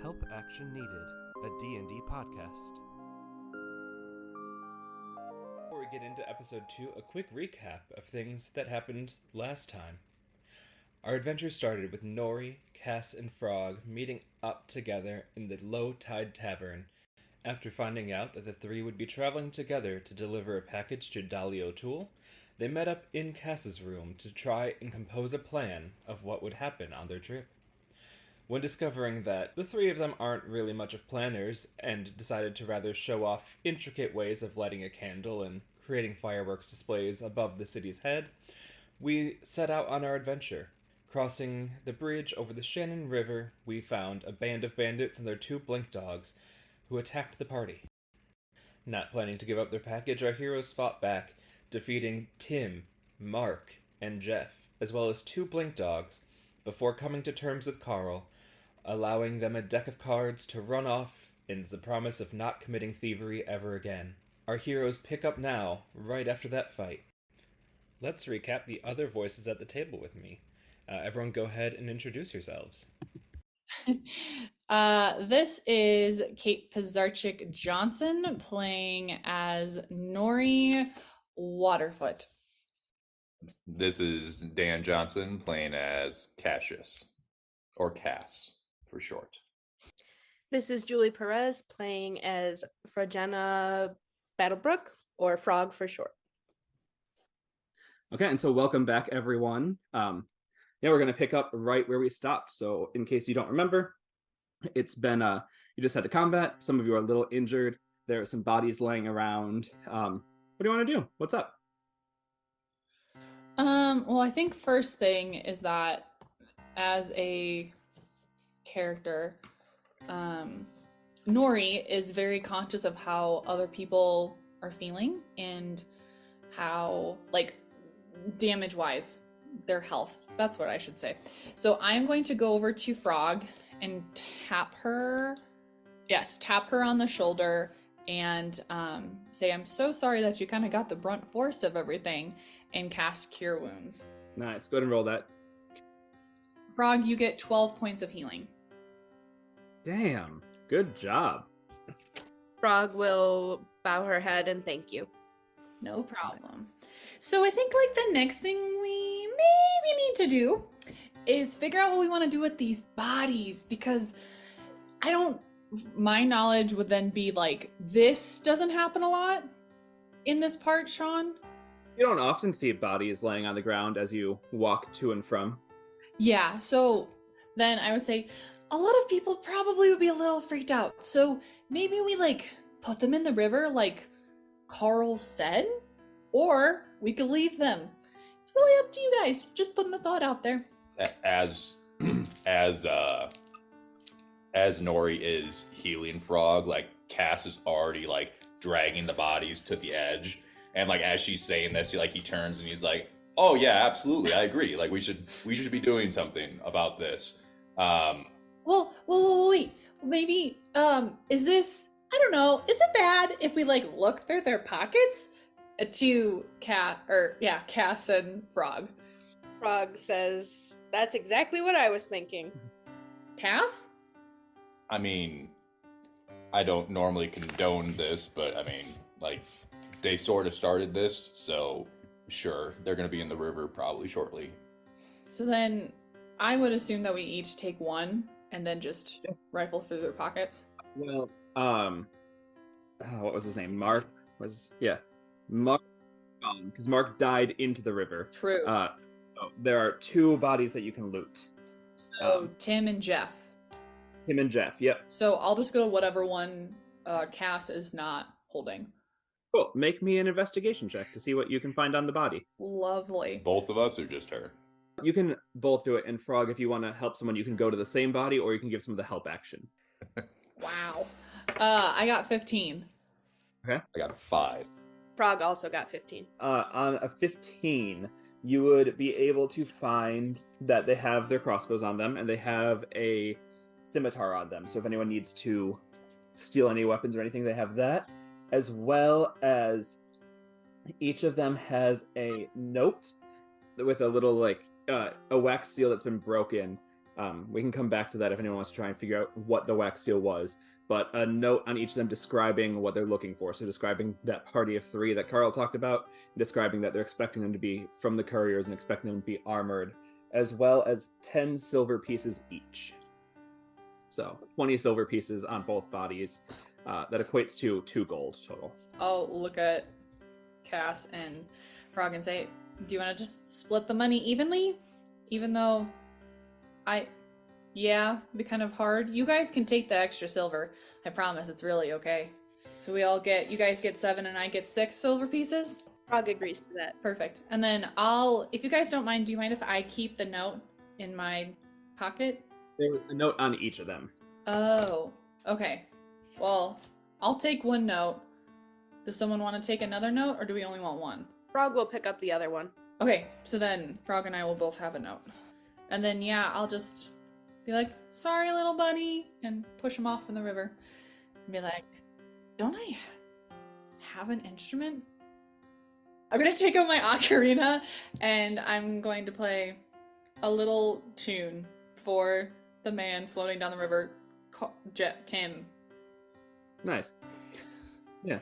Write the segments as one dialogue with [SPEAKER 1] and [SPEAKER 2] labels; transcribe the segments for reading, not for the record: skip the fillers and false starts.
[SPEAKER 1] Help Action Needed, a D&D podcast. Before we get into episode 2, a quick recap of things that happened last time. Our adventure started with Nori, Cass, and Frog meeting up together in the Low Tide Tavern after finding out that the three would be traveling together to deliver a package to Dolly O'Toole. They met up in Cass's room to try and compose a plan of what would happen on their trip. When discovering that the three of them aren't really much of planners and decided to rather show off intricate ways of lighting a candle and creating fireworks displays above the city's head, we set out on our adventure. Crossing the bridge over the Shannon River, we found a band of bandits and their 2 blink dogs who attacked the party. Not planning to give up their package, our heroes fought back, defeating Tim, Mark, and Jeff, as well as 2 blink dogs, before coming to terms with Carl, allowing them a deck of cards to run off and the promise of not committing thievery ever again. Our heroes pick up now, right after that fight. Let's recap the other voices at the table with me. Everyone go ahead and introduce yourselves.
[SPEAKER 2] This is Kate Pizarchik Johnson playing as Nori Waterfoot.
[SPEAKER 3] This is Dan Johnson playing as Cassius, or Cass for short.
[SPEAKER 4] This is Julie Perez playing as Fragena Battlebrook, or Frog for short.
[SPEAKER 5] Okay, and so welcome back, everyone. We're going to pick up right where we stopped. So in case you don't remember, it's been, you just had to combat. Some of you are a little injured. There are some bodies laying around. What do you want to do? What's up?
[SPEAKER 2] Well, I think first thing is that as a character, Nori is very conscious of how other people are feeling and how, like, damage-wise, their health. That's what I should say. So I'm going to go over to Frog and tap her on the shoulder and say, I'm so sorry that you kind of got the brunt force of everything, and cast Cure Wounds.
[SPEAKER 5] Nice. Go ahead and roll that.
[SPEAKER 2] Frog, you get 12 points of healing.
[SPEAKER 5] Damn. Good job.
[SPEAKER 4] Frog will bow her head and thank you.
[SPEAKER 2] No problem. So I think, like, the next thing we maybe need to do is figure out what we want to do with these bodies, because my knowledge would then be like, this doesn't happen a lot in this part, Sean.
[SPEAKER 5] You don't often see bodies laying on the ground as you walk to and from.
[SPEAKER 2] Yeah, so then I would say a lot of people probably would be a little freaked out. So maybe we, like, put them in the river like Carl said, or we could leave them. It's really up to you guys. Just putting the thought out there.
[SPEAKER 3] As Nori is healing Frog, like, Cass is already, like, dragging the bodies to the edge, and, like, as she's saying this, he turns and he's like, "Oh yeah, absolutely, I agree. Like, we should be doing something about this."
[SPEAKER 2] Well, wait. Maybe is this? I don't know. Is it bad if we, like, look through their pockets to Cass and Frog?
[SPEAKER 4] Frog says, "That's exactly what I was thinking."
[SPEAKER 2] Cass?
[SPEAKER 3] I mean, I don't normally condone this, but I mean, like, they sort of started this, so sure, they're going to be in the river probably shortly.
[SPEAKER 2] So then I would assume that we each take one and then just rifle through their pockets.
[SPEAKER 5] Well, what was his name? Mark? Mark, because Mark died into the river.
[SPEAKER 2] True.
[SPEAKER 5] So there are 2 bodies that you can loot.
[SPEAKER 2] So Tim and Jeff.
[SPEAKER 5] Tim and Jeff, yep.
[SPEAKER 2] So I'll just go whatever one Cass is not holding.
[SPEAKER 5] Cool. Make me an investigation check to see what you can find on the body.
[SPEAKER 2] Lovely.
[SPEAKER 3] Both of us or just her?
[SPEAKER 5] You can both do it, and Frog, if you want to help someone, you can go to the same body, or you can give someone the help action.
[SPEAKER 2] Wow. I got 15.
[SPEAKER 5] Okay.
[SPEAKER 3] I got a 5.
[SPEAKER 4] Frog also got 15.
[SPEAKER 5] On a 15, you would be able to find that they have their crossbows on them, and they have a scimitar on them. So if anyone needs to steal any weapons or anything, they have that. As well as each of them has a note with a little, like, a wax seal that's been broken We can come back to that if anyone wants to try and figure out what the wax seal was. But a note on each of them describing what they're looking for. So describing that party of 3 that Carl talked about, describing that they're expecting them to be from the couriers and expecting them to be armored, as well as 10 silver pieces each. So 20 silver pieces on both bodies. That equates to 2 gold total.
[SPEAKER 2] I'll look at Cass and Frog and say, do you want to just split the money evenly? Even though yeah, it'd be kind of hard. You guys can take the extra silver. I promise it's really okay. So you guys get 7 and I get 6 silver pieces?
[SPEAKER 4] Frog agrees to that.
[SPEAKER 2] Perfect. And then if you guys don't mind, do you mind if I keep the note in my pocket?
[SPEAKER 5] There's a note on each of them.
[SPEAKER 2] Oh, okay. Well, I'll take one note. Does someone want to take another note, or do we only want one?
[SPEAKER 4] Frog will pick up the other one.
[SPEAKER 2] Okay, so then Frog and I will both have a note. And then, yeah, I'll just be like, sorry, little buddy, and push him off in the river. And be like, don't I have an instrument? I'm going to take out my ocarina, and I'm going to play a little tune for the man floating down the river, Tim.
[SPEAKER 5] Nice. Yeah.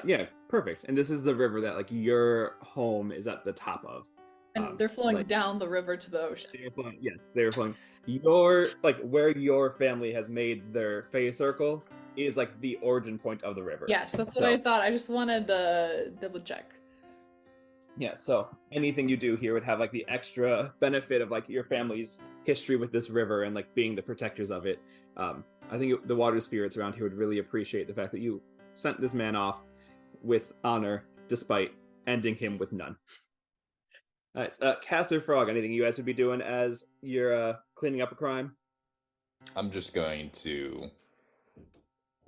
[SPEAKER 5] Yeah, perfect. And this is the river that, like, your home is at the top of.
[SPEAKER 2] And they're flowing down the river to the ocean.
[SPEAKER 5] They're flowing. Your, like, where your family has made their phase circle is, like, the origin point of the river.
[SPEAKER 2] Yes, that's what I thought. I just wanted to double check.
[SPEAKER 5] Yeah, so anything you do here would have, like, the extra benefit of, like, your family's history with this river and, like, being the protectors of it. I think the water spirits around here would really appreciate the fact that you sent this man off with honor, despite ending him with none. All right, Cass or Frog, anything you guys would be doing as you're cleaning up a crime?
[SPEAKER 3] I'm just going to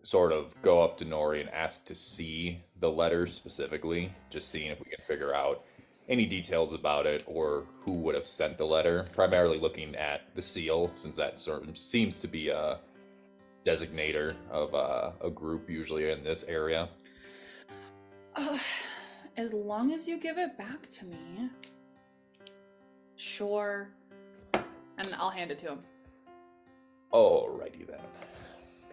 [SPEAKER 3] sort of go up to Nori and ask to see the letter specifically, just seeing if we can figure out any details about it or who would have sent the letter. Primarily looking at the seal, since that sort of seems to be a designator of a group usually in this area.
[SPEAKER 2] As long as you give it back to me. Sure. And I'll hand it to him.
[SPEAKER 3] Alrighty then.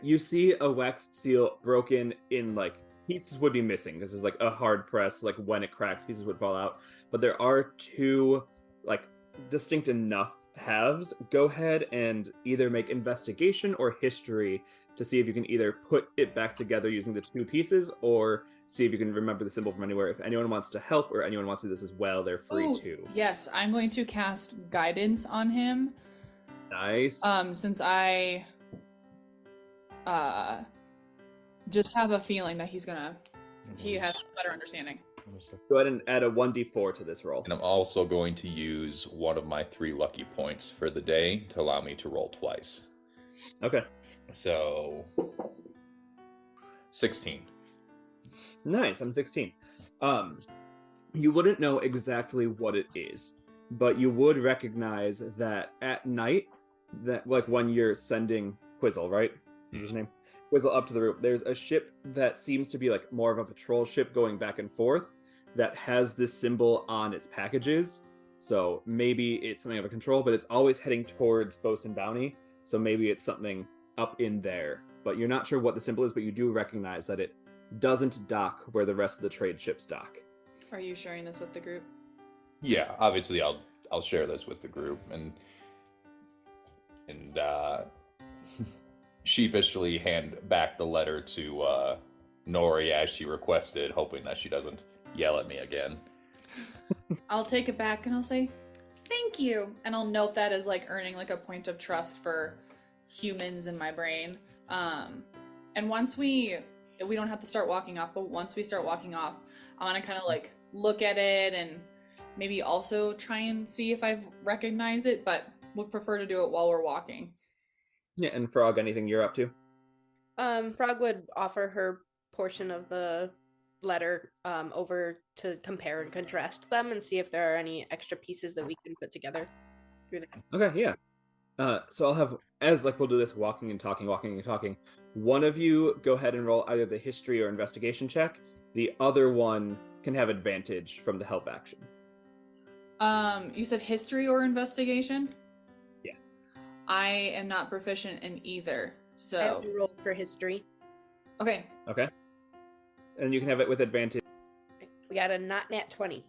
[SPEAKER 5] You see a wax seal broken in, like, pieces would be missing. This is like a hard press, like when it cracks, pieces would fall out. But there are 2, like, distinct enough halves. Go ahead and either make investigation or history to see if you can either put it back together using the 2 pieces or see if you can remember the symbol from anywhere. If anyone wants to help or anyone wants to do this as well, they're free to.
[SPEAKER 2] Yes, I'm going to cast guidance on him.
[SPEAKER 5] Nice.
[SPEAKER 2] Since I just have a feeling that he has a better understanding.
[SPEAKER 5] Go ahead and add a 1d4 to this roll.
[SPEAKER 3] And I'm also going to use one of my 3 lucky points for the day to allow me to roll twice.
[SPEAKER 5] Okay.
[SPEAKER 3] So 16.
[SPEAKER 5] Nice. I'm 16. You wouldn't know exactly what it is, but you would recognize that at night, that, like, when you're sending Quizzle, right? What's his name? Quizzle up to the roof. There's a ship that seems to be like more of a patrol ship going back and forth that has this symbol on its packages. So maybe it's something of a control, but it's always heading towards Boatswain Bounty. So maybe it's something up in there, but you're not sure what the symbol is, but you do recognize that it doesn't dock where the rest of the trade ships dock.
[SPEAKER 2] Are you sharing this with the group?
[SPEAKER 3] Yeah, obviously I'll share this with the group and sheepishly hand back the letter to Nori as she requested, hoping that she doesn't yell at me again.
[SPEAKER 2] I'll take it back and I'll say, thank you. And I'll note that as, like, earning, like, a point of trust for humans in my brain. And once we don't have to start walking off, but once we start walking off, I want to kind of, like, look at it and maybe also try and see if I've recognized it, but would prefer to do it while we're walking.
[SPEAKER 5] Yeah, and Frog, anything you're up to?
[SPEAKER 4] Frog would offer her portion of the letter over to compare and contrast them and see if there are any extra pieces that we can put together through the...
[SPEAKER 5] Okay, yeah. So I'll have, as, like, we'll do this walking and talking. One of you go ahead and roll either the history or investigation check. The other one can have advantage from the help action.
[SPEAKER 2] You said history or investigation?
[SPEAKER 5] Yeah.
[SPEAKER 2] I am not proficient in either.
[SPEAKER 4] I
[SPEAKER 2] So
[SPEAKER 4] only rolled for history.
[SPEAKER 2] okay.
[SPEAKER 5] Okay. And you can have it with advantage.
[SPEAKER 4] We got a not nat 20.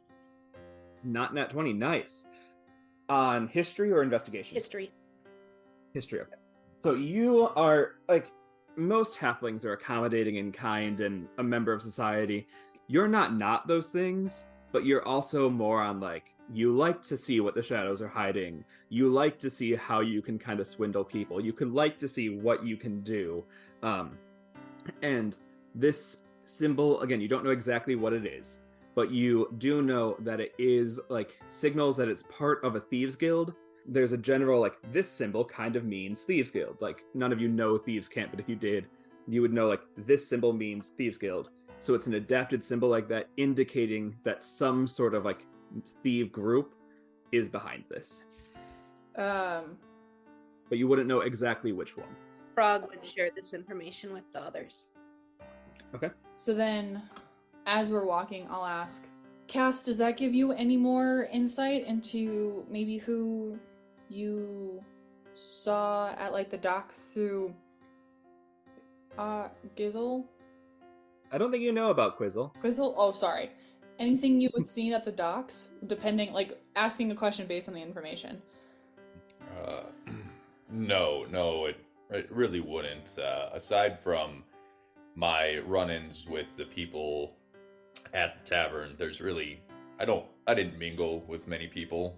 [SPEAKER 5] Not nat 20. Nice. On history or investigation?
[SPEAKER 4] History.
[SPEAKER 5] History, okay. So you are, like, most halflings are accommodating in kind and a member of society. You're not those things, but you're also more on, like, you like to see what the shadows are hiding. You like to see how you can kind of swindle people. You could like to see what you can do. And this symbol, again, you don't know exactly what it is, but you do know that it is, like, signals that it's part of a thieves guild. There's a general, like, this symbol kind of means thieves guild. Like, none of you know thieves camp, but if you did, you would know, like, this symbol means thieves guild. So it's an adapted symbol like that, indicating that some sort of, like, thief group is behind this. But you wouldn't know exactly which one.
[SPEAKER 4] Frog would share this information with the others.
[SPEAKER 5] Okay.
[SPEAKER 2] So then, as we're walking, I'll ask, Cass, does that give you any more insight into maybe who you saw at, like, the docks through Gizzle?
[SPEAKER 5] I don't think you know about Quizzle.
[SPEAKER 2] Quizzle? Oh, sorry. Anything you would see at the docks? Depending, like, asking a question based on the information.
[SPEAKER 3] No, it really wouldn't. Aside from my run-ins with the people at the tavern, there's really I didn't mingle with many people.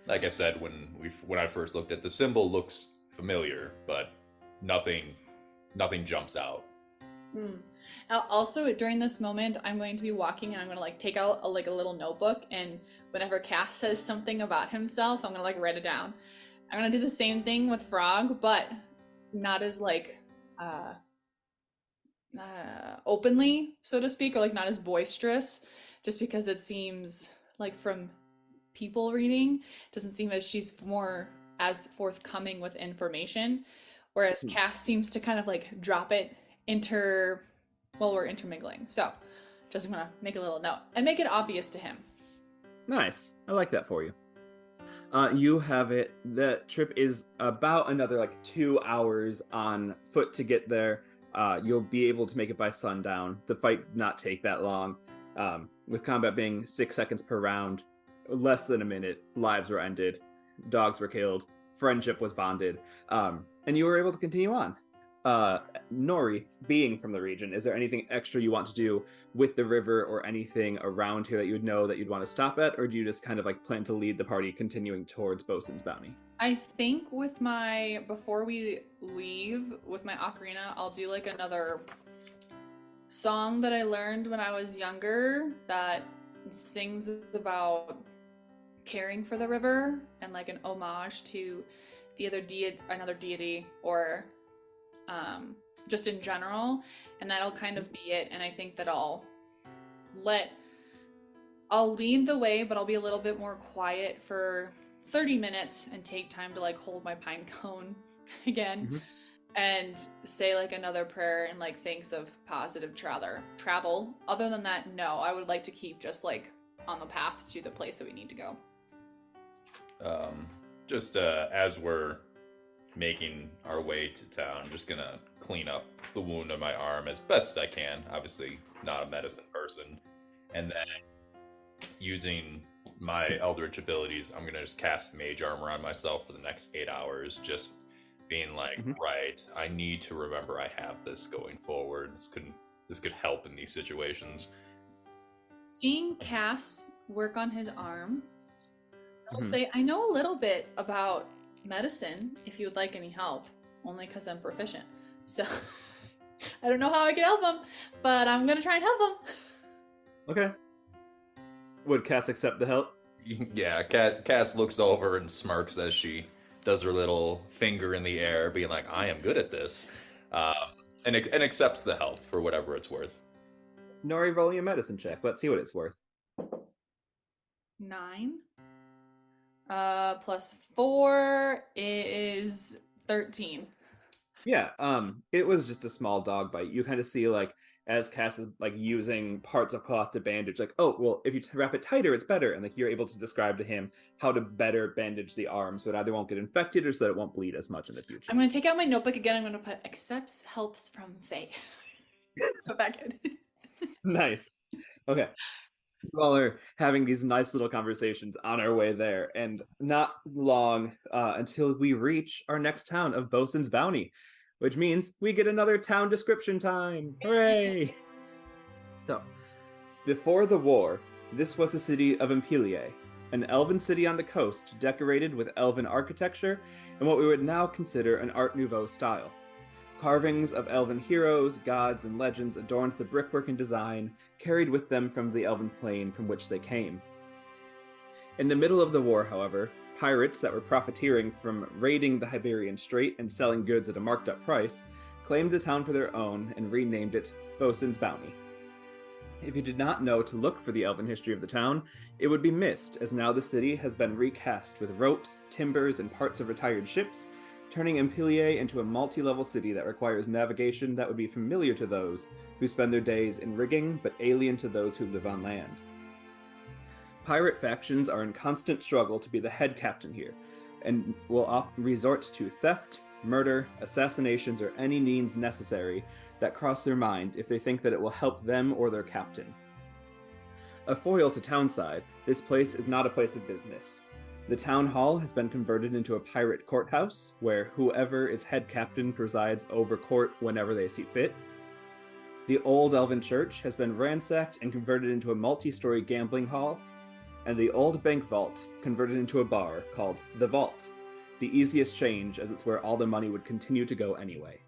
[SPEAKER 3] Like I said, when I first looked at the symbol, looks familiar, but nothing jumps out.
[SPEAKER 2] Also, during this moment, I'm going to be walking and I'm going to, like, take out a little notebook, and whenever Cass says something about himself, I'm going to, like, write it down. I'm going to do the same thing with Frog, but not as, like, openly, so to speak, or, like, not as boisterous, just because it seems like from people reading, it doesn't seem as she's more as forthcoming with information, whereas Cass seems to kind of, like, drop it while we're intermingling. So just gonna make a little note and make it obvious to him.
[SPEAKER 5] Nice. I like that for you. You have it. The trip is about another, like, 2 hours on foot to get there. You'll be able to make it by sundown. The fight did not take that long. With combat being 6 seconds per round, less than a minute, lives were ended, dogs were killed, friendship was bonded, and you were able to continue on. Nori, being from the region, is there anything extra you want to do with the river or anything around here that you would know that you'd want to stop at, or do you just kind of, like, plan to lead the party continuing towards Bosun's Bounty?
[SPEAKER 2] I think before we leave with my ocarina, I'll do, like, another song that I learned when I was younger that sings about caring for the river and, like, an homage to another deity, or just in general, and that'll kind of be it. And I think that I'll lead the way, but I'll be a little bit more quiet for 30 minutes and take time to, like, hold my pine cone again, and say, like, another prayer and, like, thanks of positive travel. Other than that, no, I would like to keep just, like, on the path to the place that we need to go.
[SPEAKER 3] As we're making our way to town, I'm just gonna clean up the wound on my arm as best as I can. Obviously not a medicine person. And then using my eldritch abilities, I'm gonna just cast mage armor on myself for the next 8 hours, just being like, right, I need to remember I have this going forward. This could help in these situations.
[SPEAKER 2] Seeing Cass work on his arm, I'll say, I know a little bit about medicine if you would like any help, only because I'm proficient. So I don't know how I can help him, but I'm gonna try and help him.
[SPEAKER 5] Okay. Would Cass accept the help?
[SPEAKER 3] Yeah, Cass looks over and smirks as she does her little finger in the air, being like, I am good at this, and accepts the help for whatever it's worth.
[SPEAKER 5] Nori, roll your medicine check. Let's see what it's worth.
[SPEAKER 2] 9 plus 4 is 13.
[SPEAKER 5] Yeah, it was just a small dog bite. You kind of see, like, as Cass is like using parts of cloth to bandage, like, oh, well, if you wrap it tighter, it's better. And like you're able to describe to him how to better bandage the arm so it either won't get infected or so that it won't bleed as much in the future.
[SPEAKER 2] I'm going to take out my notebook again. I'm going to put accepts helps from Faye. Go back in.
[SPEAKER 5] Nice. Okay. We all are having these nice little conversations on our way there, and not long until we reach our next town of Boatswain's Bounty, which means we get another town description time. Hooray! So, before the war, this was the city of Impelia, an elven city on the coast decorated with elven architecture and what we would now consider an Art Nouveau style. Carvings of elven heroes, gods, and legends adorned the brickwork and design, carried with them from the elven plane from which they came. In the middle of the war, however, pirates that were profiteering from raiding the Iberian Strait and selling goods at a marked up price claimed the town for their own and renamed it Boatswain's Bounty. If you did not know to look for the elven history of the town, it would be missed, as now the city has been recast with ropes, timbers, and parts of retired ships, turning Impelia into a multi-level city that requires navigation that would be familiar to those who spend their days in rigging, but alien to those who live on land. Pirate factions are in constant struggle to be the head captain here, and will often resort to theft, murder, assassinations, or any means necessary that cross their mind if they think that it will help them or their captain. A foil to Townside, this place is not a place of business. The town hall has been converted into a pirate courthouse, where whoever is head captain presides over court whenever they see fit. The old elven church has been ransacked and converted into a multi-story gambling hall, and the old bank vault converted into a bar called The Vault, the easiest change as it's where all the money would continue to go anyway.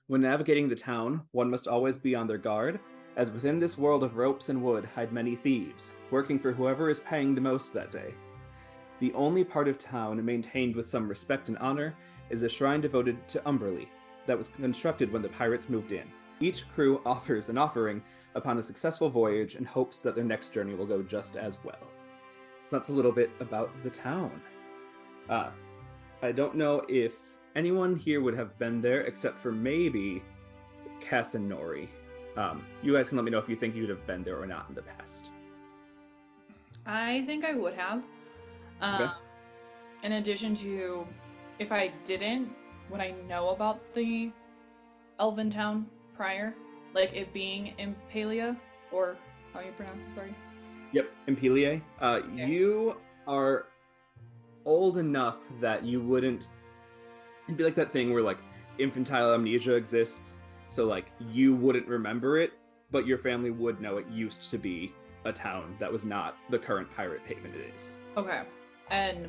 [SPEAKER 5] When navigating the town, one must always be on their guard, as within this world of ropes and wood hide many thieves, working for whoever is paying the most that day. The only part of town maintained with some respect and honor is a shrine devoted to Umberly that was constructed when the pirates moved in. Each crew offers an offering upon a successful voyage and hopes that their next journey will go just as well. So that's a little bit about the town. I don't know if anyone here would have been there except for maybe Cass and Nori. You guys can let me know if you think you'd have been there or not in the past.
[SPEAKER 2] I think I would have.
[SPEAKER 5] Okay.
[SPEAKER 2] In addition to, if I didn't, would I know about the Elven town prior? Like it being Impelia, or how you pronounce it, sorry?
[SPEAKER 5] Yep, Impelia.
[SPEAKER 2] Okay.
[SPEAKER 5] You are old enough that you wouldn't... It'd be like that thing where like infantile amnesia exists, so like you wouldn't remember it, but your family would know it used to be a town that was not the current pirate haven it is.
[SPEAKER 2] Okay. And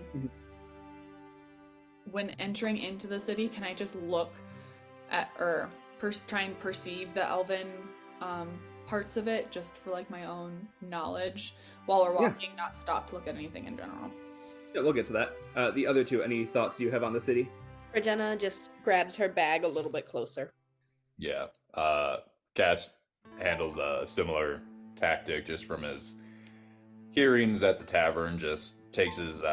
[SPEAKER 2] when entering into the city, can I just look at, or try and perceive the elven parts of it, just for like my own knowledge while we're walking, not stop to look at anything in general?
[SPEAKER 5] Yeah, we'll get to that. The other two, any thoughts you have on the city?
[SPEAKER 4] Regina just grabs her bag a little bit closer.
[SPEAKER 3] Yeah. Cass handles a similar tactic just from his hearings at the tavern, just takes his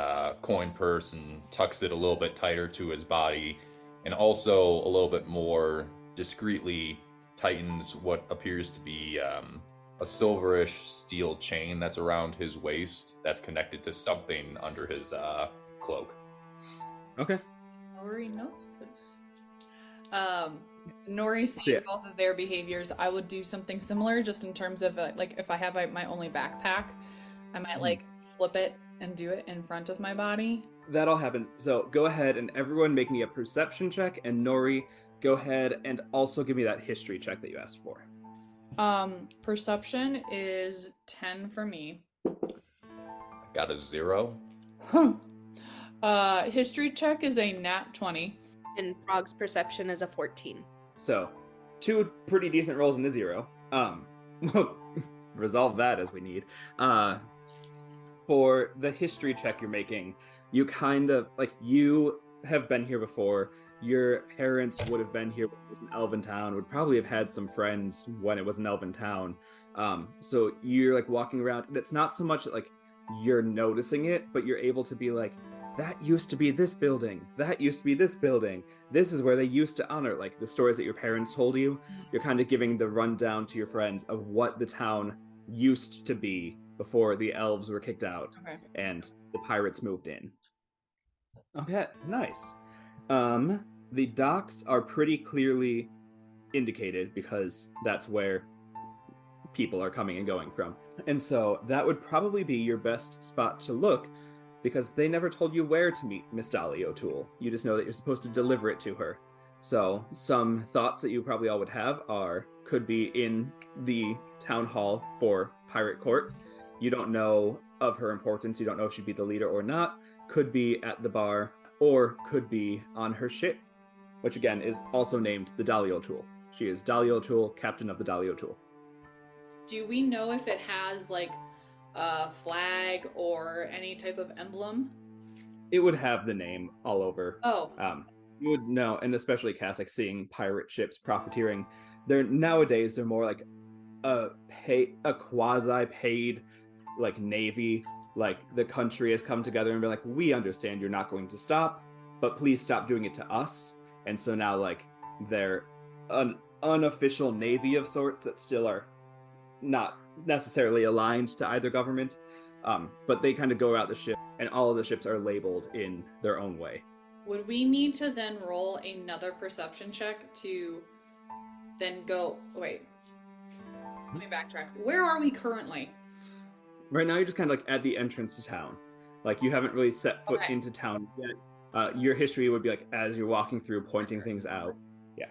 [SPEAKER 3] coin purse and tucks it a little bit tighter to his body, and also a little bit more discreetly tightens what appears to be a silverish steel chain that's around his waist that's connected to something under his cloak.
[SPEAKER 5] Okay.
[SPEAKER 2] Nori notes this. Nori seeing both of their behaviors, I would do something similar, just in terms of like if I have my only backpack, I might like flip it and do it in front of my body.
[SPEAKER 5] That'll happen. So go ahead and everyone make me a perception check, and Nori, go ahead and also give me that history check that you asked for.
[SPEAKER 2] Perception is 10 for me.
[SPEAKER 3] Got a 0.
[SPEAKER 2] History check is a nat 20.
[SPEAKER 4] And Frog's perception is a 14.
[SPEAKER 5] So, 2 pretty decent rolls and a 0. We'll resolve that as we need. For the history check you're making, you kind of, like, you have been here before. Your parents would have been here when it was an elven town, would probably have had some friends when it was an elven town. So you're, like, walking around, and it's not so much, like, you're noticing it, but you're able to be like, that used to be this building. That used to be this building. This is where they used to honor, like the stories that your parents told you. You're kind of giving the rundown to your friends of what the town used to be before the elves were kicked out and the pirates moved in. Okay, nice. The docks are pretty clearly indicated because that's where people are coming and going from. And so that would probably be your best spot to look because they never told you where to meet Miss Dolly O'Toole. You just know that you're supposed to deliver it to her. So some thoughts that you probably all would have could be in the town hall for Pirate Court. You don't know of her importance. You don't know if she'd be the leader or not. Could be at the bar or could be on her ship, which again is also named the Dolly O'Toole. She is Dolly O'Toole, captain of the Dolly O'Toole.
[SPEAKER 2] Do we know if it has like a flag or any type of emblem?
[SPEAKER 5] It would have the name all over.
[SPEAKER 2] Oh.
[SPEAKER 5] You would know, and especially Cass, like seeing pirate ships profiteering. Nowadays they're more like a quasi-paid like navy. Like the country has come together and been like, we understand you're not going to stop, but please stop doing it to us. And so now like they're an unofficial navy of sorts that still are not necessarily aligned to either government, but they kind of go out the ship, and all of the ships are labeled in their own way.
[SPEAKER 2] Would we need to then roll another perception check to then go... Wait. Let me backtrack. Where are we currently?
[SPEAKER 5] Right now, you're just kind of like at the entrance to town. Like you haven't really set foot into town yet. Your history would be like as you're walking through, pointing things out. Yeah.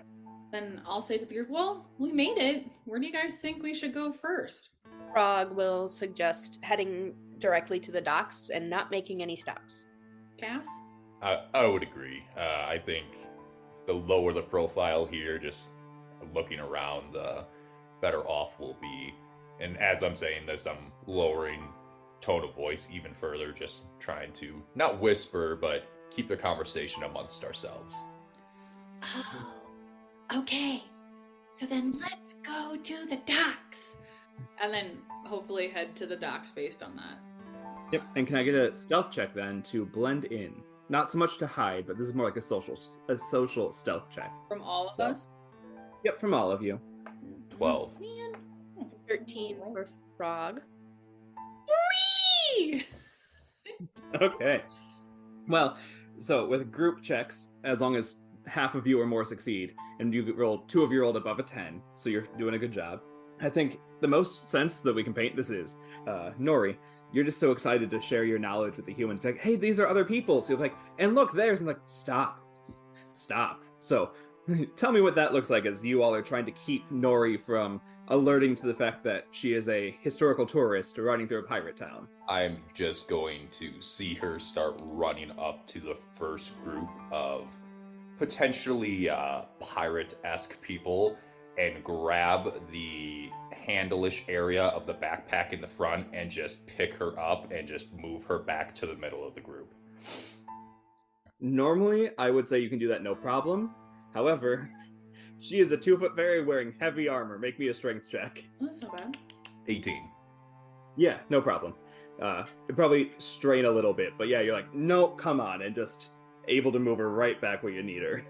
[SPEAKER 2] Then I'll say to the group, well, we made it. Where do you guys think we should go first?
[SPEAKER 4] Frog will suggest heading directly to the docks and not making any stops.
[SPEAKER 2] Cass?
[SPEAKER 3] I would agree. I think the lower the profile here, just looking around, the better off we'll be. And as I'm saying this, I'm lowering tone of voice even further, just trying to not whisper, but keep the conversation amongst ourselves.
[SPEAKER 6] Oh, okay. So then let's go to the docks.
[SPEAKER 2] And then hopefully head to the docks based on that.
[SPEAKER 5] Yep. And can I get a stealth check then to blend in? Not so much to hide, but this is more like a social stealth check.
[SPEAKER 2] From all of us?
[SPEAKER 5] Yep, from all of you.
[SPEAKER 3] 12.
[SPEAKER 2] Man.
[SPEAKER 4] 13 for Frog.
[SPEAKER 2] 3!
[SPEAKER 5] Okay. Well, so with group checks, as long as half of you or more succeed, and you roll 2 of you rolled above a 10, so you're doing a good job. I think the most sense that we can paint this is, Nori, you're just so excited to share your knowledge with the humans. Like, hey, these are other people. So you're like, and look, there's, and like, stop. So tell me what that looks like as you all are trying to keep Nori from alerting to the fact that she is a historical tourist running through a pirate town.
[SPEAKER 3] I'm just going to see her start running up to the first group of potentially pirate-esque people and grab the handle-ish area of the backpack in the front and just pick her up and just move her back to the middle of the group.
[SPEAKER 5] Normally, I would say you can do that no problem. However, she is a 2-foot fairy wearing heavy armor. Make me a strength check.
[SPEAKER 2] That's not bad.
[SPEAKER 3] 18.
[SPEAKER 5] Yeah, no problem. It'd probably strain a little bit, but yeah, you're like, no, come on, and just able to move her right back where you need her.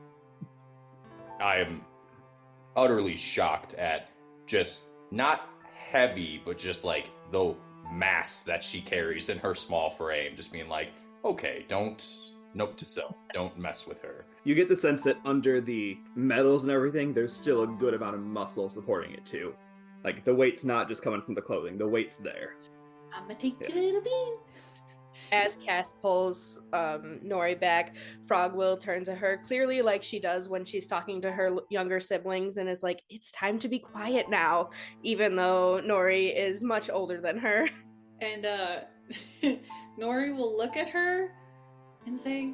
[SPEAKER 3] I am utterly shocked at just not heavy, but just like the mass that she carries in her small frame. Just being like, okay, note to self, don't mess with her.
[SPEAKER 5] You get the sense that under the metals and everything, there's still a good amount of muscle supporting it too. Like the weight's not just coming from the clothing, the weight's there.
[SPEAKER 6] I'm gonna take a little bean.
[SPEAKER 4] As Cass pulls Nori back, Frog will turn to her clearly like she does when she's talking to her younger siblings and is like, it's time to be quiet now, even though Nori is much older than her.
[SPEAKER 2] And Nori will look at her and say,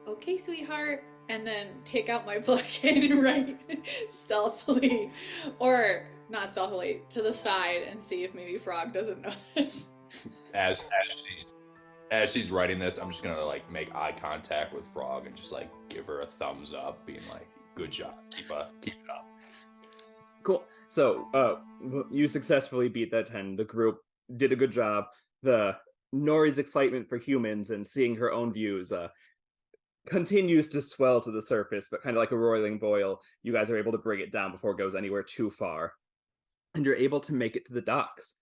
[SPEAKER 2] okay, sweetheart, and then take out my book and write stealthily, or not stealthily, to the side and see if maybe Frog doesn't notice.
[SPEAKER 3] As she's writing this, I'm just gonna like make eye contact with Frog and just like give her a thumbs up, being like, good job, keep it up.
[SPEAKER 5] Cool. So, you successfully beat that 10. The group did a good job. The Nori's excitement for humans and seeing her own views continues to swell to the surface, but kind of like a roiling boil, you guys are able to bring it down before it goes anywhere too far. And you're able to make it to the docks.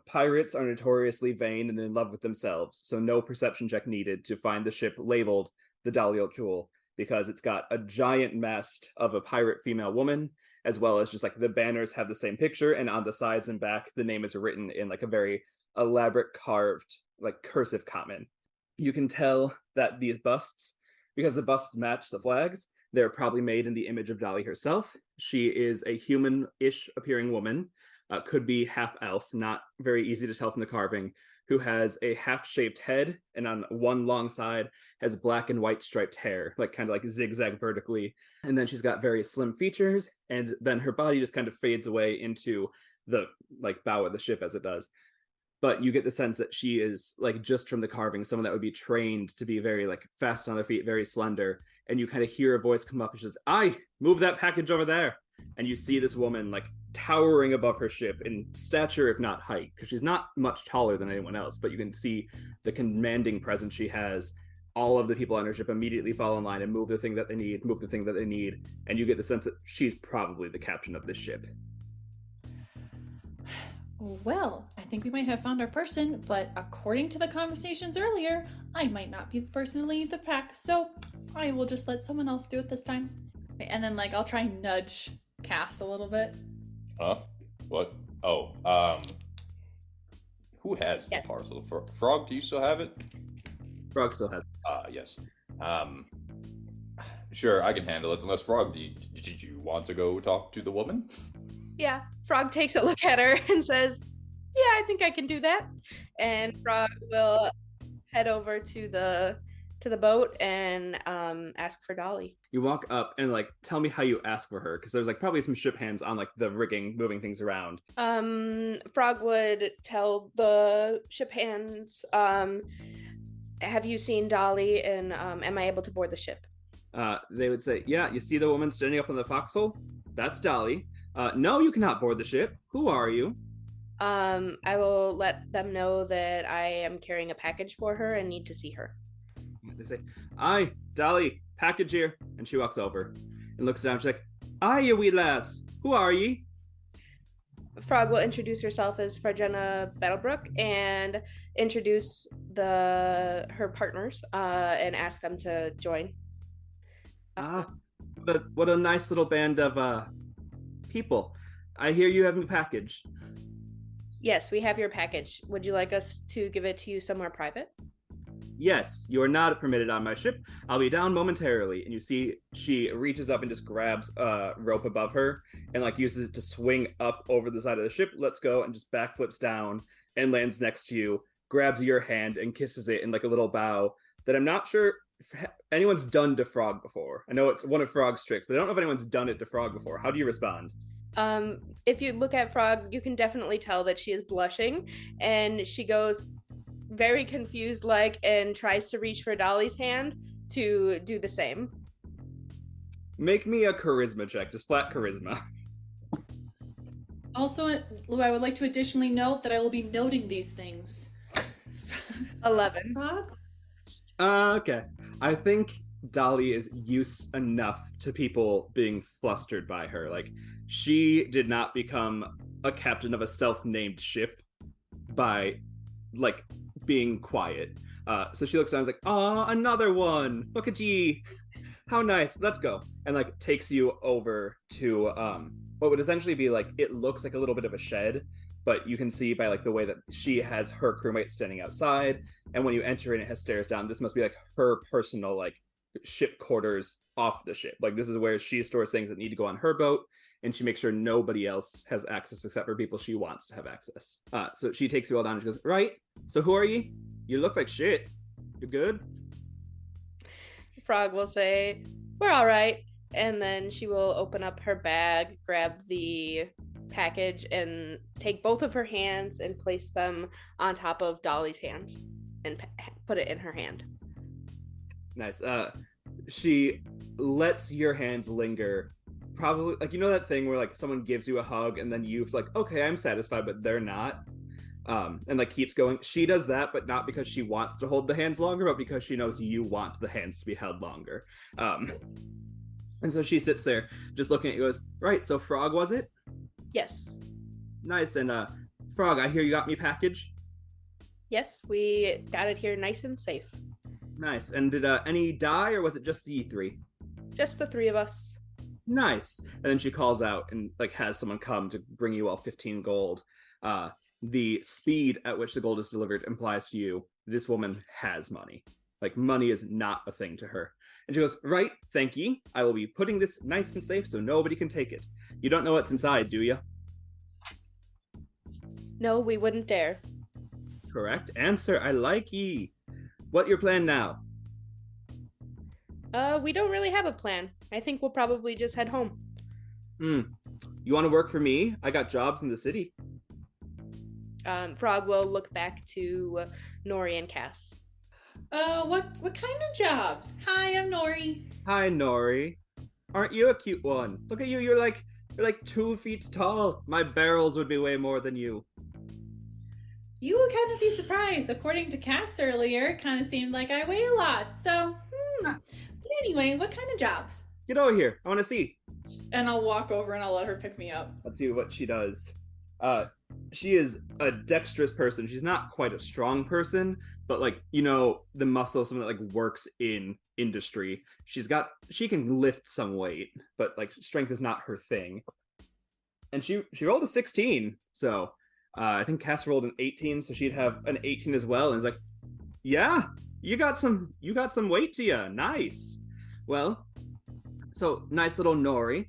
[SPEAKER 5] Pirates are notoriously vain and in love with themselves, so no perception check needed to find the ship labeled the Dahlia Jewel, because it's got a giant mast of a pirate female woman, as well as just like the banners have the same picture, and on the sides and back, the name is written in like a very elaborate carved, like cursive common. You can tell that these busts, because the busts match the flags, they're probably made in the image of Dolly herself. She is a human-ish appearing woman, could be half elf, not very easy to tell from the carving, who has a half-shaped head, and on one long side has black and white striped hair, like kind of like zigzag vertically. And then she's got very slim features, and then her body just kind of fades away into the like bow of the ship as it does. But you get the sense that she is like just from the carving, someone that would be trained to be very like fast on their feet, very slender. And you kind of hear a voice come up and she says, "Aye, move that package over there." And you see this woman like towering above her ship in stature, if not height, because she's not much taller than anyone else, but you can see the commanding presence she has. All of the people on her ship immediately fall in line and move the thing that they need, and you get the sense that she's probably the captain of this ship.
[SPEAKER 2] Well, I think we might have found our person, but according to the conversations earlier, I might not be the person to lead the pack, so I will just let someone else do it this time. And then, like, I'll try and nudge Cass a little bit.
[SPEAKER 3] Huh? What? Oh, who has the parcel? Frog, do you still have it?
[SPEAKER 5] Frog still has it.
[SPEAKER 3] Yes. Sure, I can handle this. Unless Frog, did you want to go talk to the woman?
[SPEAKER 4] Yeah, Frog takes a look at her and says, "Yeah, I think I can do that." And Frog will head over to the boat and ask for Dolly.
[SPEAKER 5] You walk up and like tell me how you ask for her, because there's like probably some ship hands on like the rigging, moving things around.
[SPEAKER 4] Frog would tell the ship hands, "Have you seen Dolly? And am I able to board the ship?"
[SPEAKER 5] They would say, "Yeah, you see the woman standing up on the forecastle? That's Dolly. No, you cannot board the ship. Who are you?"
[SPEAKER 4] I will let them know that I am carrying a package for her and need to see her.
[SPEAKER 5] They say, "Aye, Dolly, package here." And she walks over and looks down. She's like, "Aye, you wee lass. Who are ye?"
[SPEAKER 4] Frog will introduce herself as Fargena Battlebrook and introduce her partners and ask them to join.
[SPEAKER 5] What a nice little band of people. I hear you have a package.
[SPEAKER 4] Yes, we have your package. Would you like us to give it to you somewhere private?
[SPEAKER 5] Yes, you are not permitted on my ship. I'll be down momentarily. And you see she reaches up and just grabs a rope above her and like uses it to swing up over the side of the ship, lets go, and just backflips down and lands next to you, grabs your hand and kisses it in like a little bow that I'm not sure if anyone's done to Frog before. I know it's one of Frog's tricks, but I don't know if anyone's done it to Frog before. How do you respond?
[SPEAKER 4] If you look at Frog, you can definitely tell that she is blushing, and she goes very confused and tries to reach for Dolly's hand to do the same.
[SPEAKER 5] Make me a charisma check, just flat charisma.
[SPEAKER 2] Also, I would like to additionally note that I will be noting these things.
[SPEAKER 4] 11.
[SPEAKER 5] Okay. I think Dolly is used enough to people being flustered by her. Like, she did not become a captain of a self-named ship by, like, being quiet. So she looks down and is like, "Aw, another one! Look at ye! How nice! Let's go!" And, like, takes you over to what would essentially be, like, it looks like a little bit of a shed, but you can see by, like, the way that she has her crewmates standing outside, and when you enter in, it has stairs down. This must be, like, her personal, like, ship quarters off the ship. Like, this is where she stores things that need to go on her boat, and she makes sure nobody else has access except for people she wants to have access. So she takes you all down and she goes, "Right, so who are ye? You look like shit. You good?"
[SPEAKER 4] Frog will say, "We're all right." And then she will open up her bag, grab the package, and take both of her hands and place them on top of Dolly's hands and put it in her hand.
[SPEAKER 5] Nice. She lets your hands linger. Probably, like, you know that thing where, like, someone gives you a hug and then you've, like, okay, I'm satisfied, but they're not. and like keeps going. She does that, but not because she wants to hold the hands longer, but because she knows you want the hands to be held longer. And so she sits there just looking at you, goes, right, so Frog was it?
[SPEAKER 4] Yes.
[SPEAKER 5] Nice. And Frog, I hear you got me package.
[SPEAKER 4] Yes, we got it here nice and safe.
[SPEAKER 5] Nice. And did any die, or was it just the E3?
[SPEAKER 4] Just the three of us.
[SPEAKER 5] Nice. And then she calls out and like has someone come to bring you all 15 gold. The speed at which the gold is delivered implies to you this woman has money. Like, money is not a thing to her. And she goes, right, thank ye. I will be putting this nice and safe so nobody can take it. You don't know what's inside, do you?
[SPEAKER 4] No, we wouldn't dare.
[SPEAKER 5] Correct answer. I like ye. What your plan now?
[SPEAKER 4] We don't really have a plan. I think we'll probably just head home.
[SPEAKER 5] You want to work for me? I got jobs in the city.
[SPEAKER 4] Frog will look back to Nori and Cass.
[SPEAKER 2] What kind of jobs? Hi, I'm Nori.
[SPEAKER 5] Hi, Nori. Aren't you a cute one? Look at you. You're like 2 feet tall. My barrels would be way more than you.
[SPEAKER 2] You would kind of be surprised. According to Cass earlier, it kind of seemed like I weigh a lot. So, But anyway, what kind of jobs?
[SPEAKER 5] Get over here. I want to see.
[SPEAKER 2] And I'll walk over and I'll let her pick me up.
[SPEAKER 5] Let's see what she does. She is a dexterous person. She's not quite a strong person, but like, you know, the muscle of someone that like works in industry. She can lift some weight, but like strength is not her thing. And she rolled a 16, so I think Cass rolled an 18, so she'd have an 18 as well. And it's like, yeah, you got some weight to you. Nice. Well, so nice little Nori.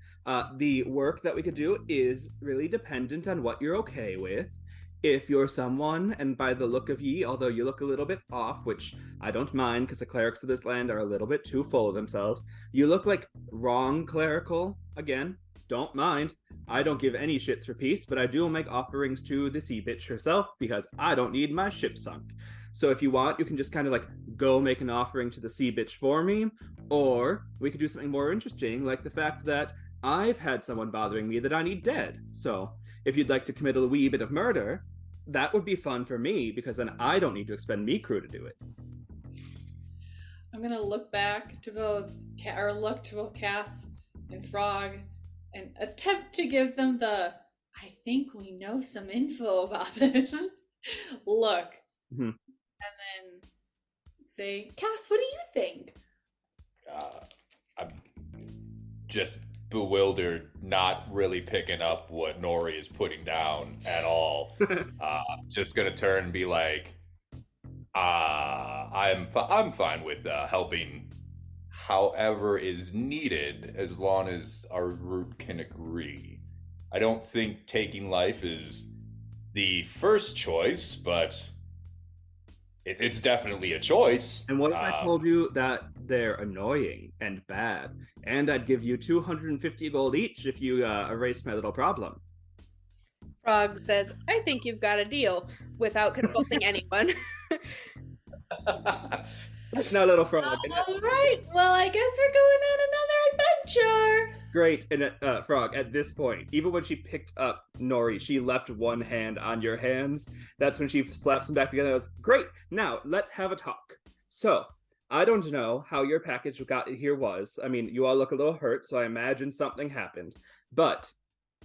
[SPEAKER 5] The work that we could do is really dependent on what you're okay with. If you're someone, and by the look of ye, although you look a little bit off, which I don't mind because the clerics of this land are a little bit too full of themselves, you look like wrong clerical. Again, don't mind. I don't give any shits for peace, but I do make offerings to the sea bitch herself because I don't need my ship sunk. So if you want, you can just kind of like go make an offering to the sea bitch for me, or we could do something more interesting, like the fact that I've had someone bothering me that I need dead. So if you'd like to commit a wee bit of murder, that would be fun for me because then I don't need to expend me crew to do it.
[SPEAKER 2] I'm gonna look back to both Cass and Frog and attempt to give them the I think we know some info about this look.
[SPEAKER 5] Mm-hmm.
[SPEAKER 2] And then say, Cass, what do you think?
[SPEAKER 3] I'm just bewildered, not really picking up what Nori is putting down at all. Just gonna turn and be like, I'm fine with helping however is needed as long as our group can agree. I don't think taking life is the first choice, but it's definitely a choice.
[SPEAKER 5] And what if I told you that they're annoying and bad, and I'd give you 250 gold each if you erased my little problem?
[SPEAKER 4] Frog says, I think you've got a deal, without consulting anyone.
[SPEAKER 5] No, little Frog.
[SPEAKER 2] All right. Well, I guess we're going on another adventure.
[SPEAKER 5] Great. And Frog, at this point, even when she picked up Nori, she left one hand on your hands. That's when she slaps them back together and goes, great. Now, let's have a talk. So, I don't know how your package got here was. I mean, you all look a little hurt, so I imagine something happened. But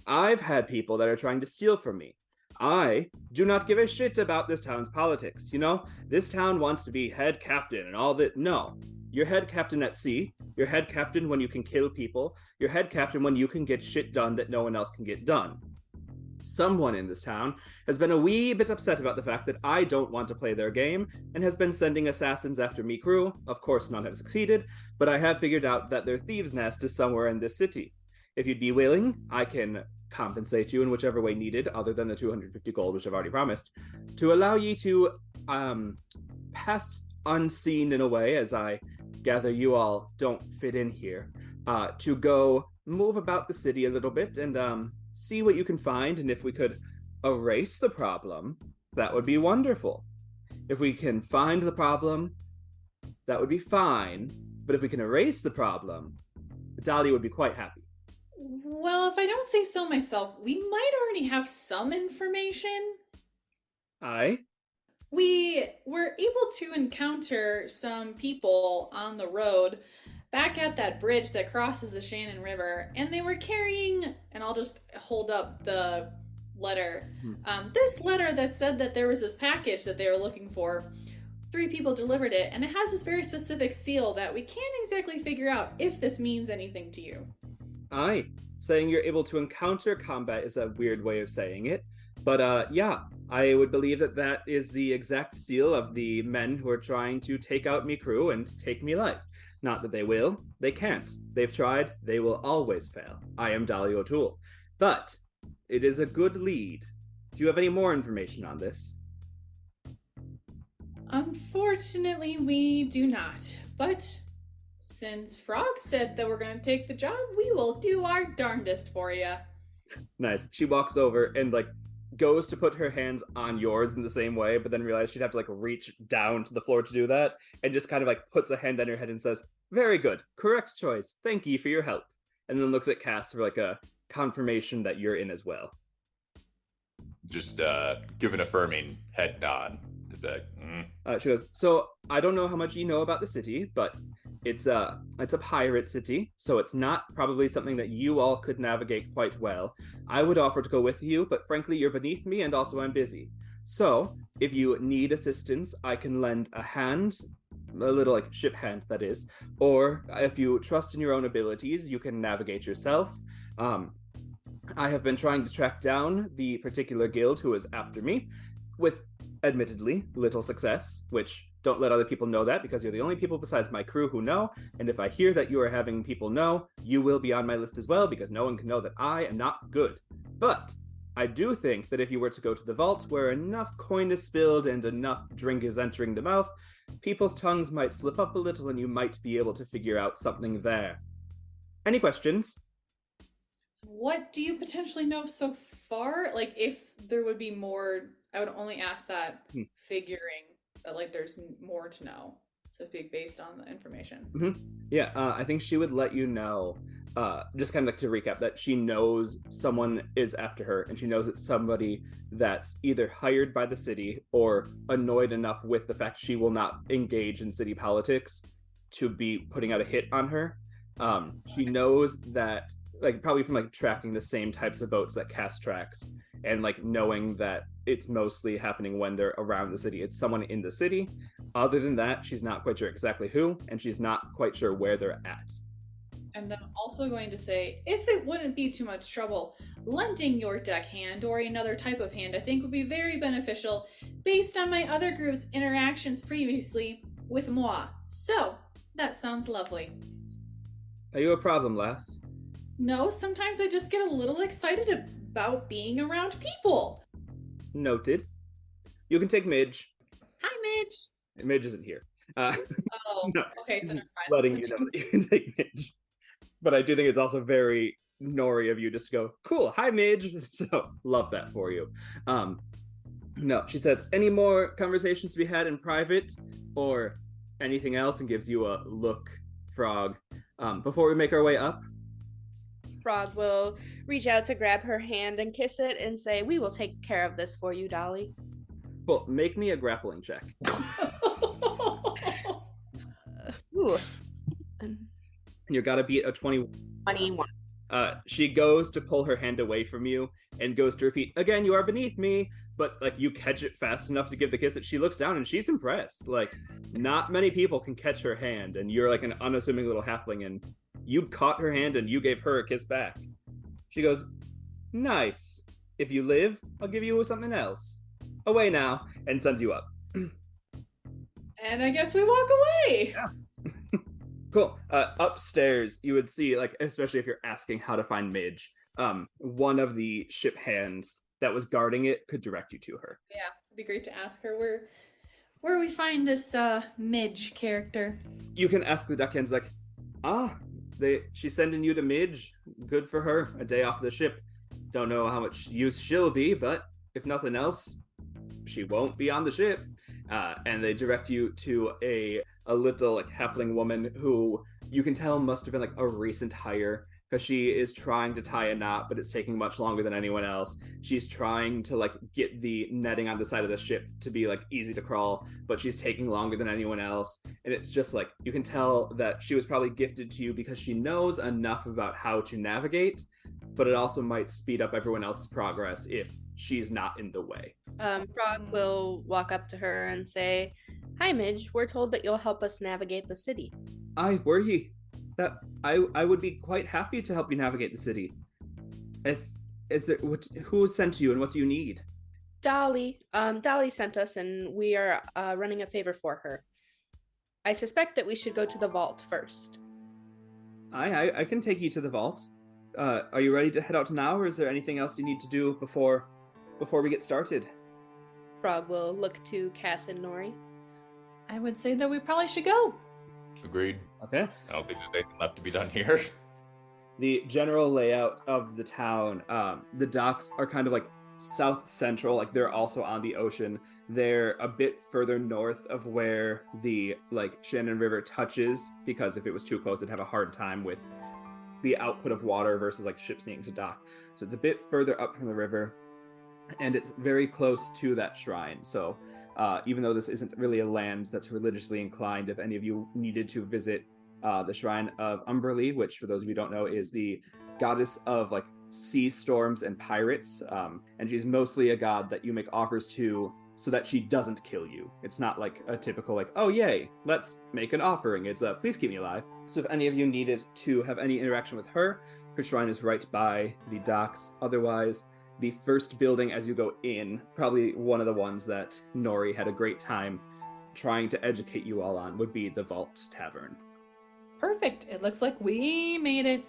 [SPEAKER 5] I've had people that are trying to steal from me. I do not give a shit about this town's politics. You know, this town wants to be head captain and all that. No, you're head captain at sea. You're head captain when you can kill people. You're head captain when you can get shit done that no one else can get done. Someone in this town has been a wee bit upset about the fact that I don't want to play their game and has been sending assassins after me crew. Of course, none have succeeded, but I have figured out that their thieves' nest is somewhere in this city. If you'd be willing, I can compensate you in whichever way needed, other than the 250 gold, which I've already promised, to allow ye to pass unseen in a way, as I gather you all don't fit in here, to go move about the city a little bit and see what you can find, and if we could erase the problem, that would be wonderful. If we can find the problem, that would be fine, but if we can erase the problem, Dahlia would be quite happy.
[SPEAKER 2] Well, if I don't say so myself, we might already have some information.
[SPEAKER 5] Aye.
[SPEAKER 2] We were able to encounter some people on the road back at that bridge that crosses the Shannon River, and they were carrying, and I'll just hold up the letter, this letter that said that there was this package that they were looking for. 3 people delivered it, and it has this very specific seal that we can't exactly figure out if this means anything to you.
[SPEAKER 5] Aye. Saying you're able to encounter combat is a weird way of saying it. But yeah, I would believe that that is the exact seal of the men who are trying to take out me crew and take me life. Not that they will, they can't. They've tried, they will always fail. I am Dolly O'Toole. But it is a good lead. Do you have any more information on this?
[SPEAKER 2] Unfortunately, we do not. But since Frog said that we're going to take the job, we will do our darndest for you.
[SPEAKER 5] Nice. She walks over and goes to put her hands on yours in the same way, but then realized she'd have to reach down to the floor to do that, and just kind of puts a hand on your head and says, "Very good. Correct choice. Thank you for your help." And then looks at Cass for a confirmation that you're in as well.
[SPEAKER 3] Just give an affirming head nod.
[SPEAKER 5] She goes, "So I don't know how much you know about the city, but it's a pirate city, so it's not probably something that you all could navigate quite well. I would offer to go with you, but frankly, you're beneath me, and also I'm busy. So if you need assistance, I can lend a hand, a little ship hand, that is. Or if you trust in your own abilities, you can navigate yourself. I have been trying to track down the particular guild who is after me, with admittedly little success, which don't let other people know that, because you're the only people besides my crew who know, and if I hear that you are having people know, you will be on my list as well, because no one can know that I am not good. But I do think that if you were to go to the vault where enough coin is spilled and enough drink is entering the mouth, people's tongues might slip up a little and you might be able to figure out something there. Any questions?"
[SPEAKER 2] What do you potentially know so far? If there would be more, I would only ask that figuring that there's more to know. So it'd be based on the information.
[SPEAKER 5] Mm-hmm. Yeah, I think she would let you know, just kind of to recap, that she knows someone is after her, and she knows it's somebody that's either hired by the city or annoyed enough with the fact she will not engage in city politics to be putting out a hit on her. She knows that, probably from tracking the same types of boats that Cass tracks, and knowing that it's mostly happening when they're around the city. It's someone in the city. Other than that, she's not quite sure exactly who, and she's not quite sure where they're at.
[SPEAKER 2] And I'm also going to say, if it wouldn't be too much trouble, lending your deckhand or another type of hand I think would be very beneficial based on my other group's interactions previously with moi. So, that sounds lovely.
[SPEAKER 5] Are you a problem, lass?
[SPEAKER 2] No, sometimes I just get a little excited about being around people.
[SPEAKER 5] Noted. You can take Midge.
[SPEAKER 2] Hi, Midge.
[SPEAKER 5] Midge isn't here.
[SPEAKER 2] Oh,
[SPEAKER 5] no,
[SPEAKER 2] okay, so never mind.
[SPEAKER 5] letting you know that you can take Midge. But I do think it's also very Nori of you just to go, "Cool, hi Midge." So love that for you. No, she says, "Any more conversations to be had in private or anything else?" and gives you a look, Frog. Before we make our way up.
[SPEAKER 4] Frog will reach out to grab her hand and kiss it and say, "We will take care of this for you, Dolly."
[SPEAKER 5] Well, make me a grappling check.
[SPEAKER 4] Ooh.
[SPEAKER 5] You gotta beat a 20.
[SPEAKER 4] 21.
[SPEAKER 5] She goes to pull her hand away from you and goes to repeat, "Again, you are beneath me." But you catch it fast enough to give the kiss that she looks down and she's impressed. Not many people can catch her hand, and you're an unassuming little halfling, and you caught her hand and you gave her a kiss back. She goes, "Nice. If you live, I'll give you something else. Away now," and sends you up.
[SPEAKER 2] And I guess we walk away.
[SPEAKER 5] Yeah. Cool. Upstairs, you would see, especially if you're asking how to find Midge, one of the ship hands that was guarding it could direct you to her.
[SPEAKER 2] Yeah, it'd be great to ask her where we find this Midge character.
[SPEAKER 5] You can ask the deckhands, she's sending you to Midge. Good for her. A day off the ship. Don't know how much use she'll be, but if nothing else, she won't be on the ship. And they direct you to a little halfling woman who you can tell must have been a recent hire, because she is trying to tie a knot, but it's taking much longer than anyone else. She's trying to like get the netting on the side of the ship to be like easy to crawl, but she's taking longer than anyone else. And it's just like, you can tell that she was probably gifted to you because she knows enough about how to navigate, but it also might speed up everyone else's progress if she's not in the way.
[SPEAKER 4] Frog will walk up to her and say, "Hi, Midge. We're told that you'll help us navigate the city."
[SPEAKER 5] Aye, were ye? That I would be quite happy to help you navigate the city. Who sent you and what do you need?
[SPEAKER 4] Dolly sent us, and we are running a favor for her. I suspect that we should go to the vault first.
[SPEAKER 5] I can take you to the vault. Are you ready to head out now, or is there anything else you need to do before we get started?
[SPEAKER 4] Frog will look to Cass and Nori.
[SPEAKER 2] I would say that we probably should go.
[SPEAKER 3] Agreed.
[SPEAKER 5] Okay.
[SPEAKER 3] I don't think there's anything left to be done here.
[SPEAKER 5] The general layout of the town, the docks are kind of like south central, like they're also on the ocean. They're a bit further north of where the like Shannon River touches, because if it was too close, it'd have a hard time with the output of water versus like ships needing to dock. So it's a bit further up from the river, and it's very close to that shrine. So even though this isn't really a land that's religiously inclined, if any of you needed to visit the shrine of Umberly, which for those of you who don't know is the goddess of like sea storms and pirates, and she's mostly a god that you make offers to so that she doesn't kill you. It's not like a typical like, oh yay, let's make an offering. It's please keep me alive. So if any of you needed to have any interaction with her, her shrine is right by the docks. Otherwise, the first building as you go in, probably one of the ones that Nori had a great time trying to educate you all on, would be the Vault Tavern.
[SPEAKER 2] Perfect. It looks like we made it.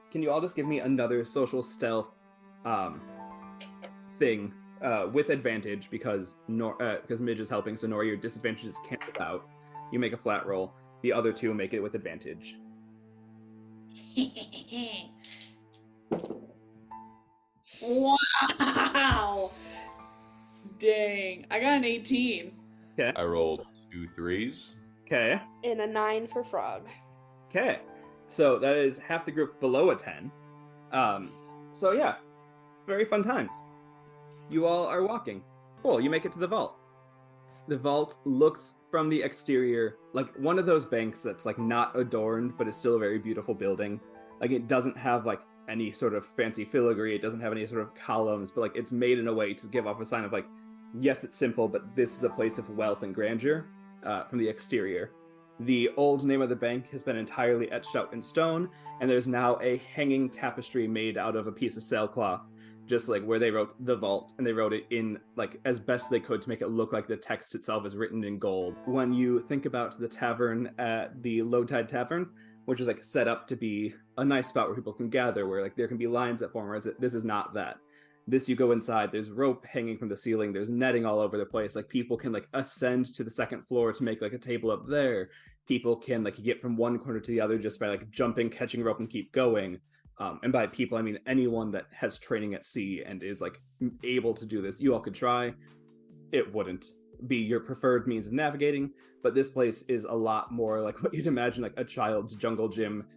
[SPEAKER 5] Can you all just give me another social stealth thing with advantage, because Midge is helping, so Nori, your disadvantages cancel out. You make a flat roll. The other two make it with advantage.
[SPEAKER 2] Wow. Dang. I got an 18.
[SPEAKER 5] Okay.
[SPEAKER 3] I rolled 2 3s.
[SPEAKER 5] Okay.
[SPEAKER 4] And a 9 for Frog.
[SPEAKER 5] Okay. So that is half the group below a 10. So yeah, very fun times. You all are walking. Cool, you make it to the vault. The vault looks from the exterior like one of those banks that's like not adorned, but is still a very beautiful building. Like it doesn't have like any sort of fancy filigree, it doesn't have any sort of columns, but like it's made in a way to give off a sign of like, yes, it's simple, but this is a place of wealth and grandeur from the exterior. The old name of the bank has been entirely etched out in stone, and there's now a hanging tapestry made out of a piece of sailcloth, just like where they wrote the vault, and they wrote it in like as best they could to make it look like the text itself is written in gold. When you think about the tavern at the Low Tide Tavern, which is like set up to be a nice spot where people can gather, where like there can be lines that form, whereas this is not that. This, you go inside, there's rope hanging from the ceiling, there's netting all over the place, like people can like ascend to the second floor to make like a table up there. People can like get from one corner to the other just by like jumping, catching rope, and keep going. And by people, I mean anyone that has training at sea and is like able to do this. You all could try. It wouldn't be your preferred means of navigating, but this place is a lot more like what you'd imagine like a child's jungle gym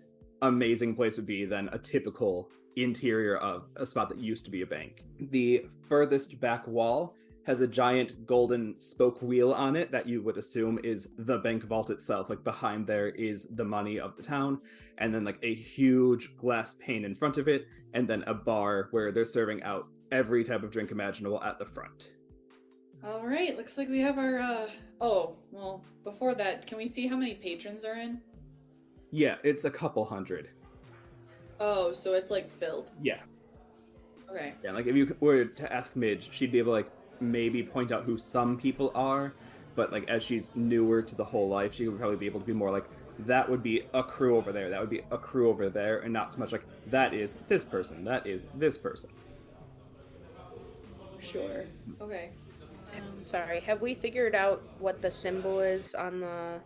[SPEAKER 5] amazing place would be than a typical interior of a spot that used to be a bank. The furthest back wall has a giant golden spoke wheel on it that you would assume is the bank vault itself. Like behind there is the money of the town, and then like a huge glass pane in front of it, and then a bar where they're serving out every type of drink imaginable at the front.
[SPEAKER 2] All right. Looks like we have our, oh, well, before that, can we see how many patrons are in?
[SPEAKER 5] Yeah, it's a couple hundred.
[SPEAKER 2] Oh, so it's like filled.
[SPEAKER 5] Yeah.
[SPEAKER 2] Okay.
[SPEAKER 5] Yeah, like if you were to ask Midge, she'd be able to like maybe point out who some people are, but like as she's newer to the whole life, she would probably be able to be more like, that would be a crew over there, that would be a crew over there, and not so much like, that is this person, that is this person.
[SPEAKER 2] Sure. Okay.
[SPEAKER 4] Sorry, have we figured out what the symbol is on the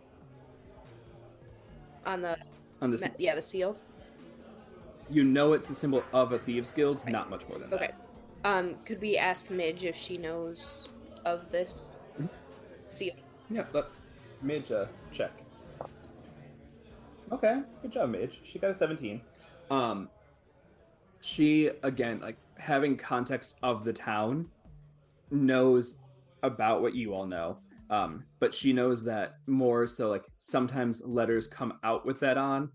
[SPEAKER 4] the seal?
[SPEAKER 5] You know it's the symbol of a thieves guild, right. Not much more than
[SPEAKER 4] that. Okay. Could we ask Midge if she knows of this seal?
[SPEAKER 5] Yeah, let's Midge check. Okay, good job, Midge. She got a 17. She, again, like having context of the town, knows about what you all know. But she knows that more so like sometimes letters come out with that on,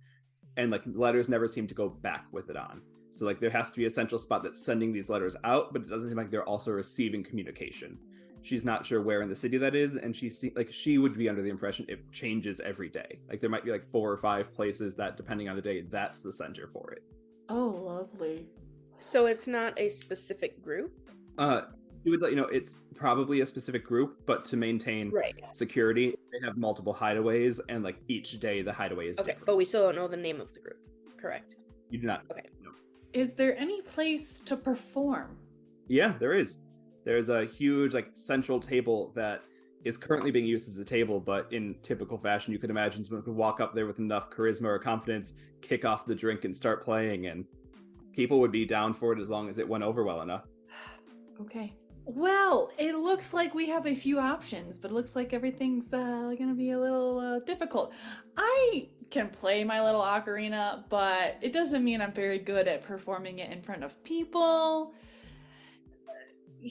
[SPEAKER 5] and like letters never seem to go back with it on. So like there has to be a central spot that's sending these letters out, but it doesn't seem like they're also receiving communication. She's not sure where in the city that is, and she would be under the impression it changes every day. Like there might be like 4 or 5 places that, depending on the day, that's the center for it.
[SPEAKER 2] Oh, lovely.
[SPEAKER 4] So it's not a specific group?
[SPEAKER 5] She would let you know it's probably a specific group, but to maintain
[SPEAKER 4] Right.
[SPEAKER 5] security, they have multiple hideaways, and like each day the hideaway is
[SPEAKER 4] Okay,
[SPEAKER 5] different.
[SPEAKER 4] but we still don't know the name of the group. Correct.
[SPEAKER 5] You do not.
[SPEAKER 4] Okay.
[SPEAKER 5] No.
[SPEAKER 2] Is there any place to perform?
[SPEAKER 5] Yeah, there is. There's a huge like central table that is currently being used as a table, but in typical fashion, you could imagine someone could walk up there with enough charisma or confidence, kick off the drink, and start playing, and people would be down for it as long as it went over well enough.
[SPEAKER 2] Okay. Well, it looks like we have a few options, but it looks like everything's going to be a little difficult. I can play my little ocarina, but it doesn't mean I'm very good at performing it in front of people.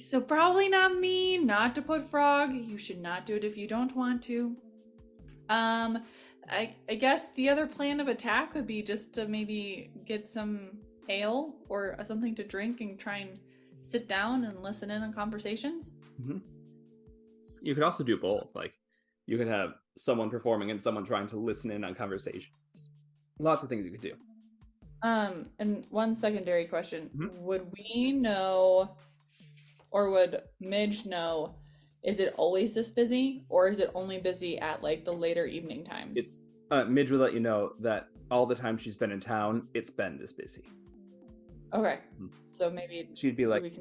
[SPEAKER 2] So probably not me, not to put Frog. You should not do it if you don't want to. I guess the other plan of attack would be just to maybe get some ale or something to drink and try and sit down and listen in on conversations.
[SPEAKER 5] Mm-hmm. You could also do both. Like, you could have someone performing and someone trying to listen in on conversations. Lots of things you could do.
[SPEAKER 2] And one secondary question.
[SPEAKER 5] Mm-hmm.
[SPEAKER 2] Would we know, or would Midge know, is it always this busy, or is it only busy at like the later evening times?
[SPEAKER 5] It's Midge will let you know that all the time she's been in town, it's been this busy.
[SPEAKER 2] Okay, so maybe
[SPEAKER 5] she'd be like,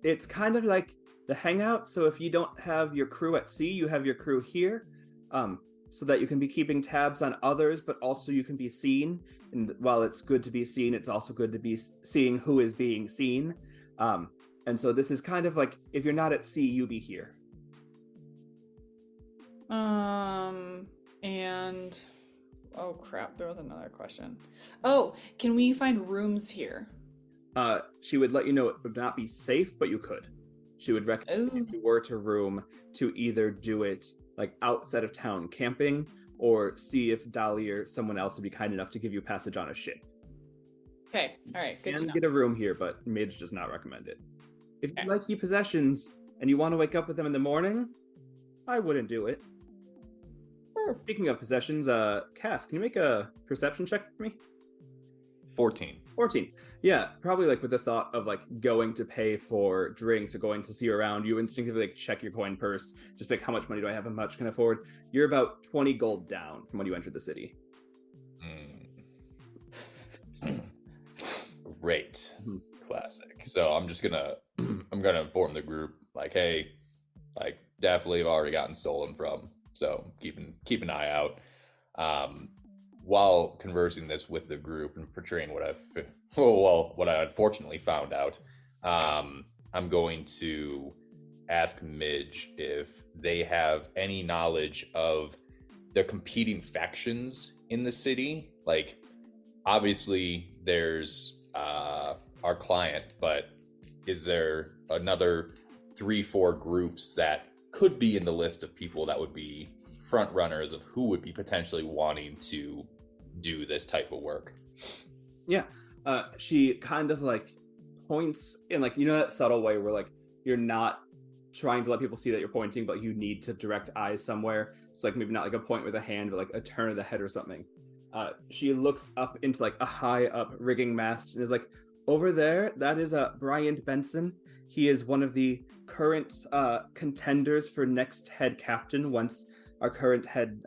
[SPEAKER 5] it's kind of like the hangout. So if you don't have your crew at sea, you have your crew here, so that you can be keeping tabs on others, but also you can be seen. And while it's good to be seen, it's also good to be seeing who is being seen. And so this is kind of like, if you're not at sea, you be here.
[SPEAKER 2] And oh crap, there was another question. Oh, can we find rooms here?
[SPEAKER 5] She would let you know it would not be safe, but you could. She would recommend if you were to room to either do it like outside of town camping, or see if Dolly or someone else would be kind enough to give you passage on a ship.
[SPEAKER 2] Okay, all right, good to know.
[SPEAKER 5] Get a room here, but Midge does not recommend it. If you like your possessions and you want to wake up with them in the morning, I wouldn't do it. Speaking of possessions, Cass, can you make a perception check for me?
[SPEAKER 3] 14.
[SPEAKER 5] Yeah, probably like with the thought of like going to pay for drinks or going to see around, you instinctively like check your coin purse, just like how much money do I have, how much can I afford? You're about 20 gold down from when you entered the city.
[SPEAKER 3] Great. Classic. So I'm gonna inform the group like, hey, like definitely have already gotten stolen from, so keep an eye out. While conversing this with the group and portraying what I unfortunately found out, I'm going to ask Midge if they have any knowledge of the competing factions in the city. Like, obviously there's our client, but is there another 3-4 groups that could be in the list of people that would be front runners of who would be potentially wanting to do this type of work?
[SPEAKER 5] Yeah. She kind of like points in like, you know, that subtle way where like you're not trying to let people see that you're pointing, but you need to direct eyes somewhere. So like maybe not like a point with a hand, but like a turn of the head or something. She looks up into like a high up rigging mast and is like, over there, that is Brian Benson. He is one of the current contenders for next head captain once our current head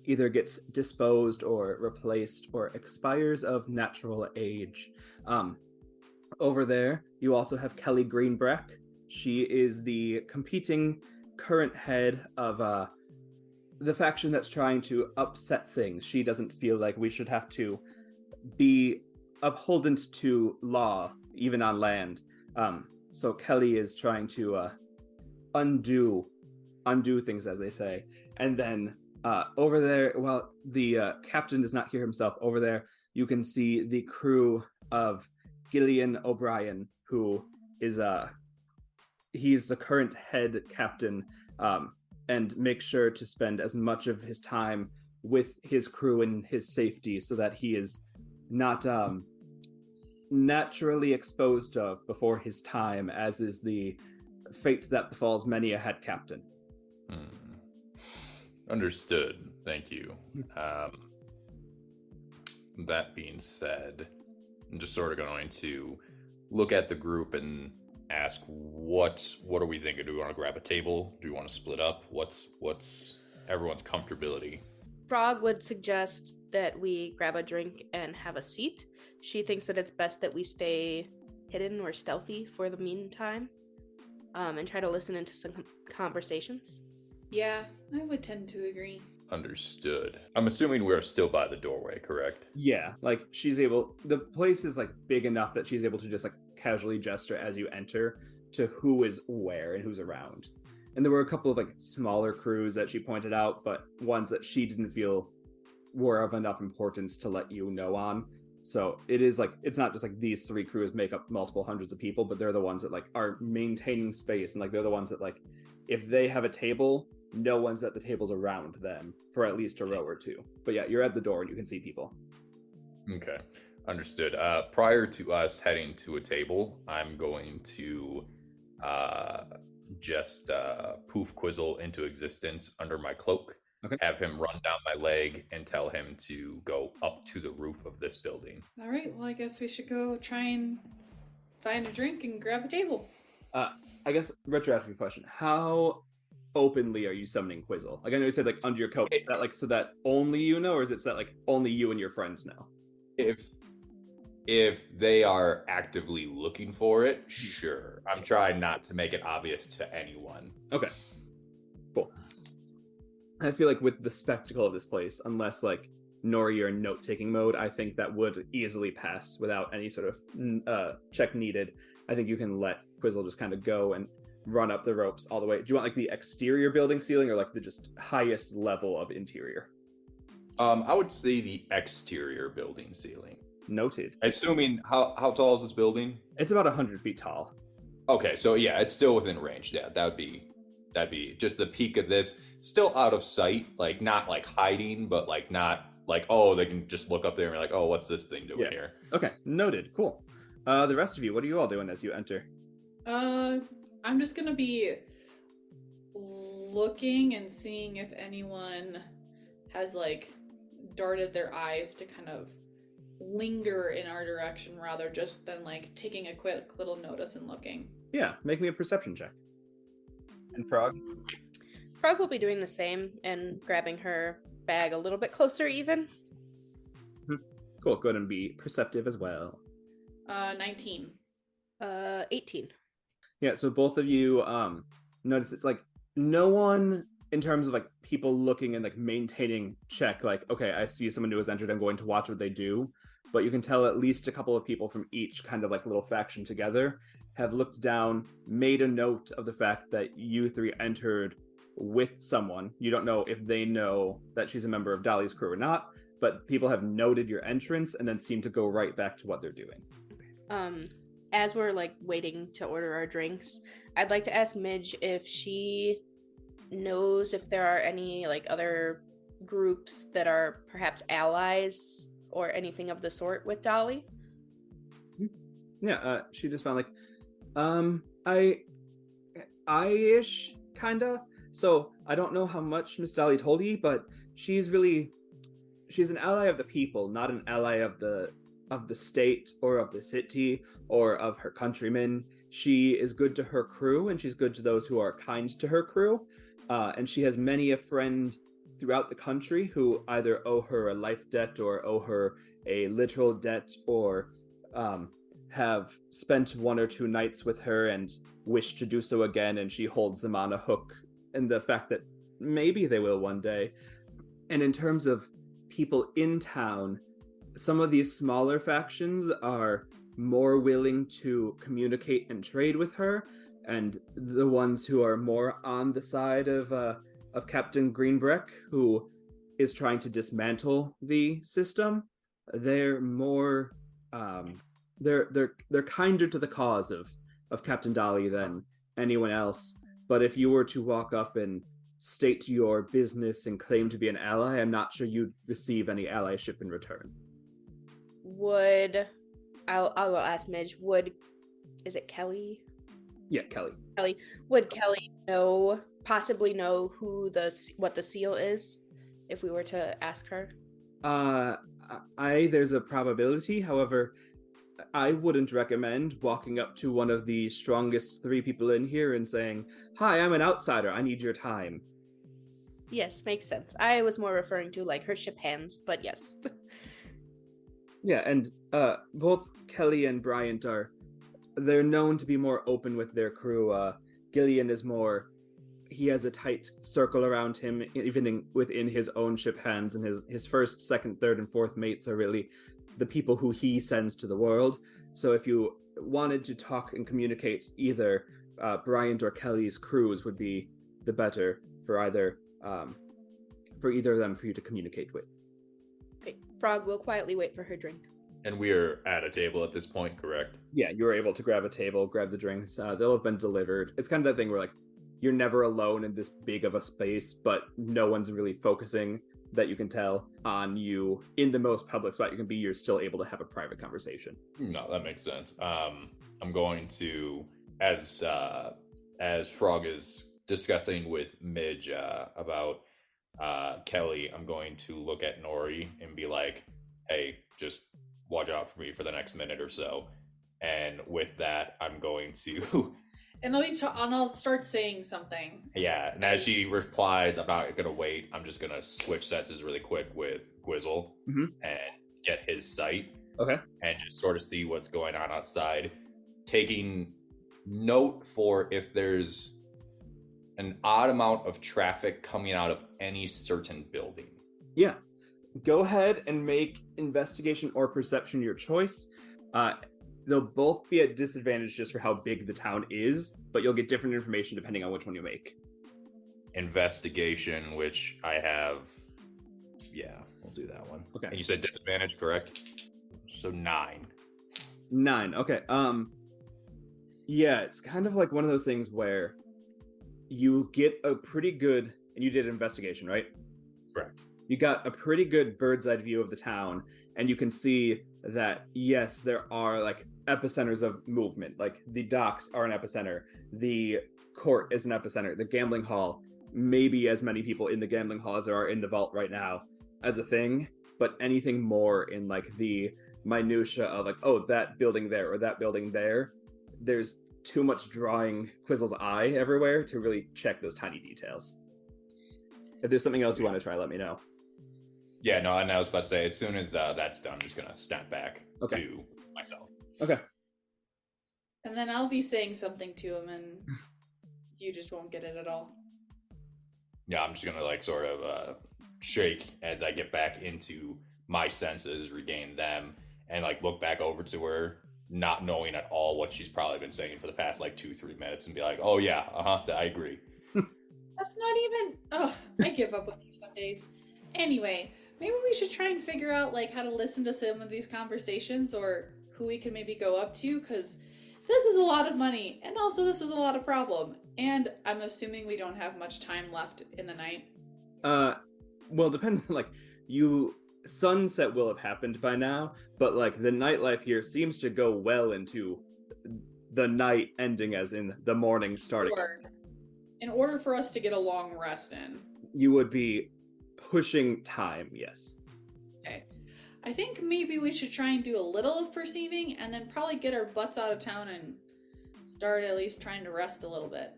[SPEAKER 5] either gets disposed or replaced or expires of natural age. Over there, you also have Kelly Greenbrack. She is the competing current head of the faction that's trying to upset things. She doesn't feel like we should have to be upholdent to law, even on land. So Kelly is trying to undo things, as they say. And then over there, well, the captain does not hear himself. Over there, you can see the crew of Gillian O'Brien, who is he's the current head captain, and make sure to spend as much of his time with his crew and his safety so that he is not naturally exposed of before his time, as is the fate that befalls many a head captain.
[SPEAKER 3] Understood. Thank you. That being said, I'm just sort of going to look at the group and ask, what are we thinking? Do we want to grab a table? Do we want to split up? What's everyone's comfortability?
[SPEAKER 4] Frog would suggest that we grab a drink and have a seat. She thinks that it's best that we stay hidden or stealthy for the meantime, and try to listen into some conversations.
[SPEAKER 2] Yeah, I would tend to agree.
[SPEAKER 3] Understood. I'm assuming we're still by the doorway, correct?
[SPEAKER 5] Yeah, like the place is like big enough that she's able to just like casually gesture as you enter to who is where and who's around. And there were a couple of like smaller crews that she pointed out, but ones that she didn't feel were of enough importance to let you know on. So it is like, it's not just like these three crews make up multiple hundreds of people, but they're the ones that like are maintaining space, and like they're the ones that like, if they have a table, no one's at the tables around them for at least a row or two. But yeah, you're at the door and you can see people.
[SPEAKER 3] Okay, understood. Prior to us heading to a table, I'm going to just poof Quizzle into existence under my cloak.
[SPEAKER 5] Okay.
[SPEAKER 3] Have him run down my leg and tell him to go up to the roof of this building.
[SPEAKER 2] All right, well, I guess we should go try and find a drink and grab a table.
[SPEAKER 5] I guess retroactive question: how openly are you summoning Quizzle? Like I know you said like under your coat. Is that like so that only you know, or is it so that like only you and your friends know?
[SPEAKER 3] If they are actively looking for it, sure. I'm trying not to make it obvious to anyone.
[SPEAKER 5] Okay, cool. I feel like with the spectacle of this place, unless like Nori, you're in note-taking mode, I think that would easily pass without any sort of check needed. I think you can let Quizzle just kind of go and run up the ropes all the way. Do you want like the exterior building ceiling or like the just highest level of interior?
[SPEAKER 3] I would say the exterior building ceiling.
[SPEAKER 5] Noted.
[SPEAKER 3] Assuming, how tall is this building?
[SPEAKER 5] It's about 100 feet tall.
[SPEAKER 3] Okay, so yeah, it's still within range. Yeah, that'd be just the peak of this. Still out of sight, like not like hiding, but like not like, oh, they can just look up there and be like, oh, what's this thing doing here?
[SPEAKER 5] Okay, noted. Cool. The rest of you, what are you all doing as you enter?
[SPEAKER 2] I'm just gonna be looking and seeing if anyone has like darted their eyes to kind of linger in our direction rather just than like taking a quick little notice and looking.
[SPEAKER 5] Yeah, make me a perception check. And Frog?
[SPEAKER 4] Frog will be doing the same and grabbing her bag a little bit closer even.
[SPEAKER 5] Cool, go ahead and be perceptive as well.
[SPEAKER 2] 19.
[SPEAKER 4] 18.
[SPEAKER 5] Yeah, so both of you notice it's like no one in terms of like people looking and like maintaining check, like, okay, I see someone who has entered, I'm going to watch what they do. But you can tell at least a couple of people from each kind of like little faction together have looked down, made a note of the fact that you three entered with someone. You don't know if they know that she's a member of Dolly's crew or not, but people have noted your entrance and then seem to go right back to what they're doing.
[SPEAKER 4] As we're like waiting to order our drinks, I'd like to ask Midge if she knows if there are any like other groups that are perhaps allies or anything of the sort with Dolly.
[SPEAKER 5] Yeah, she just found like, I-ish, kinda. So I don't know how much Miss Dolly told you, but she's an ally of the people, not an ally of the state or of the city or of her countrymen. She is good to her crew and she's good to those who are kind to her crew. And she has many a friend throughout the country who either owe her a life debt or owe her a literal debt or have spent one or two nights with her and wish to do so again, and she holds them on a hook in the fact that maybe they will one day. And in terms of people in town, some of these smaller factions are more willing to communicate and trade with her, and the ones who are more on the side of Captain Greenbrick, who is trying to dismantle the system, they're more they're kinder to the cause of Captain Dolly than anyone else. But if you were to walk up and state your business and claim to be an ally, I'm not sure you'd receive any allyship in return.
[SPEAKER 4] I'll ask Midge, is it Kelly?
[SPEAKER 5] Yeah, Kelly.
[SPEAKER 4] Would Kelly possibly know what the seal is if we were to ask her?
[SPEAKER 5] There's a probability. However, I wouldn't recommend walking up to one of the strongest 3 people in here and saying, "Hi, I'm an outsider. I need your time."
[SPEAKER 4] Yes, makes sense. I was more referring to like her ship hands, but yes.
[SPEAKER 5] Yeah, and both Kelly and Bryant they're known to be more open with their crew. Gillian is he has a tight circle around him, even within his own ship hands, and his first, second, third, and fourth mates are really the people who he sends to the world. So if you wanted to talk and communicate, either Bryant or Kelly's crews would be the better for either of them for you to communicate with.
[SPEAKER 4] Okay, Frog will quietly wait for her drink.
[SPEAKER 3] And we are at a table at this point, correct?
[SPEAKER 5] Yeah, you were able to grab a table, grab the drinks. They'll have been delivered. It's kind of that thing where, like, you're never alone in this big of a space, but no one's really focusing, that you can tell, on you in the most public spot you can be. You're still able to have a private conversation.
[SPEAKER 3] No, that makes sense. I'm going to, as Frog is discussing with Midge about Kelly, I'm going to look at Nori and be like, "Hey, just watch out for me for the next minute or so." And with that, I'm going to
[SPEAKER 2] and I'll start saying something.
[SPEAKER 3] Yeah, and as she replies, I'm not gonna wait. I'm just gonna switch senses really quick with Gwizzle and get his sight.
[SPEAKER 5] Okay.
[SPEAKER 3] And just sort of see what's going on outside, taking note for if there's an odd amount of traffic coming out of any certain building.
[SPEAKER 5] Yeah. Go ahead and make investigation or perception your choice. They'll both be at disadvantage just for how big the town is, but you'll get different information depending on which one you make.
[SPEAKER 3] Investigation, which I have. Yeah, we'll do that one.
[SPEAKER 5] Okay.
[SPEAKER 3] And you said disadvantage, correct? So 9.
[SPEAKER 5] 9. Okay. Yeah, it's kind of like one of those things where you get a pretty good, and you did investigation, right?
[SPEAKER 3] Correct.
[SPEAKER 5] You got a pretty good bird's eye view of the town, and you can see that, yes, there are like epicenters of movement. Like the docks are an epicenter, the court is an epicenter, the gambling hall, maybe as many people in the gambling hall as there are in the vault right now as a thing, but anything more in like the minutia of like, oh, that building there or that building there, there's too much drawing Quizzle's eye everywhere to really check those tiny details. If there's something else you want to try, let me know.
[SPEAKER 3] Yeah, no, and I was about to say, as soon as that's done, I'm just gonna snap back to myself.
[SPEAKER 5] Okay.
[SPEAKER 2] And then I'll be saying something to him, and you just won't get it at all.
[SPEAKER 3] Yeah, I'm just gonna like sort of shake as I get back into my senses, regain them, and like look back over to her, not knowing at all what she's probably been saying for the past like 2-3 minutes, and be like, "Oh yeah, I agree."
[SPEAKER 2] That's not even. Oh, I give up on you some days. Anyway, maybe we should try and figure out like how to listen to some of these conversations, or who we can maybe go up to, because this is a lot of money, and also this is a lot of problem, and I'm assuming we don't have much time left in the night.
[SPEAKER 5] Well, depends. Like, sunset will have happened by now, but like the nightlife here seems to go well into the night ending, as in the morning starting.
[SPEAKER 2] Sure. In order for us to get a long rest in,
[SPEAKER 5] you would be pushing time, yes.
[SPEAKER 2] Okay. I think maybe we should try and do a little of perceiving, and then probably get our butts out of town and start at least trying to rest a little bit.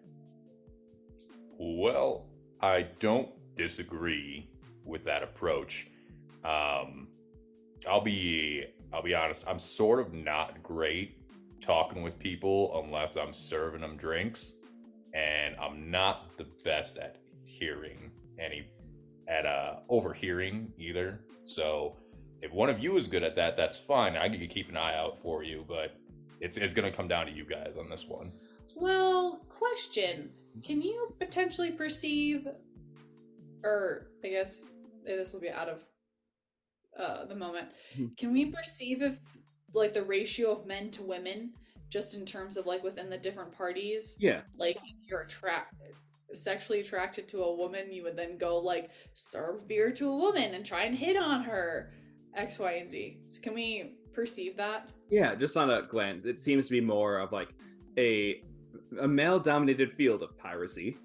[SPEAKER 3] Well, I don't disagree with that approach. I'll be honest, I'm sort of not great talking with people unless I'm serving them drinks, and I'm not the best at overhearing either. So if one of you is good at that, that's fine. I can keep an eye out for you, but it's going to come down to you guys on this one.
[SPEAKER 2] Well, question. Can you potentially perceive, or I guess this will be out of the moment. Can we perceive if like the ratio of men to women, just in terms of like within the different parties.
[SPEAKER 5] Yeah.
[SPEAKER 2] Like if you're sexually attracted to a woman, you would then go like serve beer to a woman and try and hit on her, X, Y, and Z. So can we perceive that?
[SPEAKER 5] Yeah, just on a glance, it seems to be more of like a male-dominated field of piracy.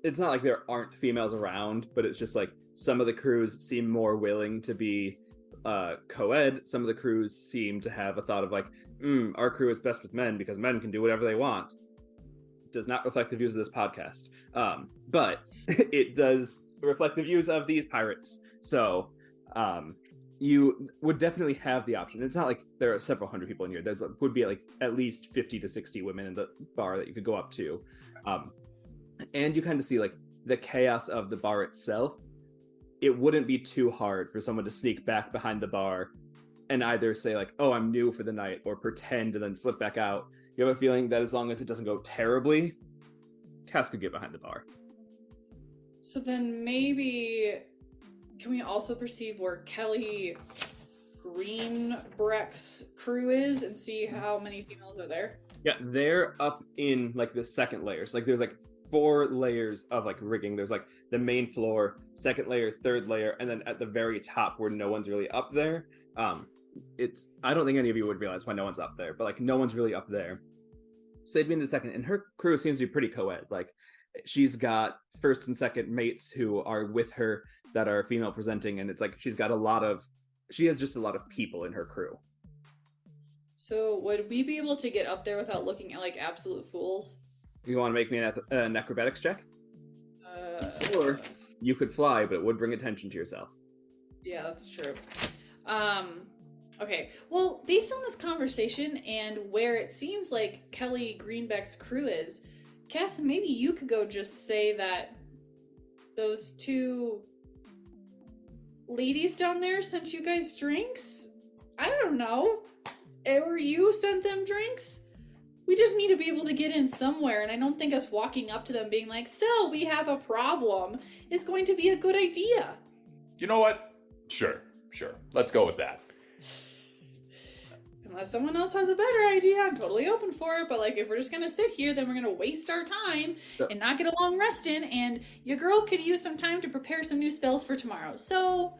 [SPEAKER 5] It's not like there aren't females around, but it's just like some of the crews seem more willing to be co-ed. Some of the crews seem to have a thought of like, our crew is best with men because men can do whatever they want. Does not reflect the views of this podcast, but it does reflect the views of these pirates. So you would definitely have the option. It's not like there are several hundred people in here. There's would be like at least 50 to 60 women in the bar that you could go up to, and you kind of see like the chaos of the bar itself. It wouldn't be too hard for someone to sneak back behind the bar and either say like, oh, I'm new for the night, or pretend and then slip back out. You have a feeling that as long as it doesn't go terribly, Cass could get behind the bar.
[SPEAKER 2] So then maybe can we also perceive where Kelly Greenbrick's crew is and see how many females are there?
[SPEAKER 5] Yeah, they're up in like the second layers. Like there's like 4 layers of like rigging. There's like the main floor, second layer, third layer, and then at the very top where no one's really up there. I don't think any of you would realize why no one's up there, but like no one's really up there. So they'd be in the second, and her crew seems to be pretty co-ed. Like she's got first and second mates who are with her that are female presenting, and it's like she has just a lot of people in her crew.
[SPEAKER 2] So would we be able to get up there without looking at like absolute fools?
[SPEAKER 5] You want to make me an acrobatics check? Or you could fly, but it would bring attention to yourself.
[SPEAKER 2] Yeah, that's true. Okay, well, based on this conversation and where it seems like Kelly Greenback's crew is, Cass, maybe you could go just say that those 2 ladies down there sent you guys drinks? I don't know. Or you sent them drinks? We just need to be able to get in somewhere, and I don't think us walking up to them being like, so, we have a problem, is going to be a good idea.
[SPEAKER 3] You know what? Sure. Let's go with that.
[SPEAKER 2] Unless someone else has a better idea, I'm totally open for it. But like, if we're just gonna sit here, then we're gonna waste our time and not get a long rest in. And your girl could use some time to prepare some new spells for tomorrow. So,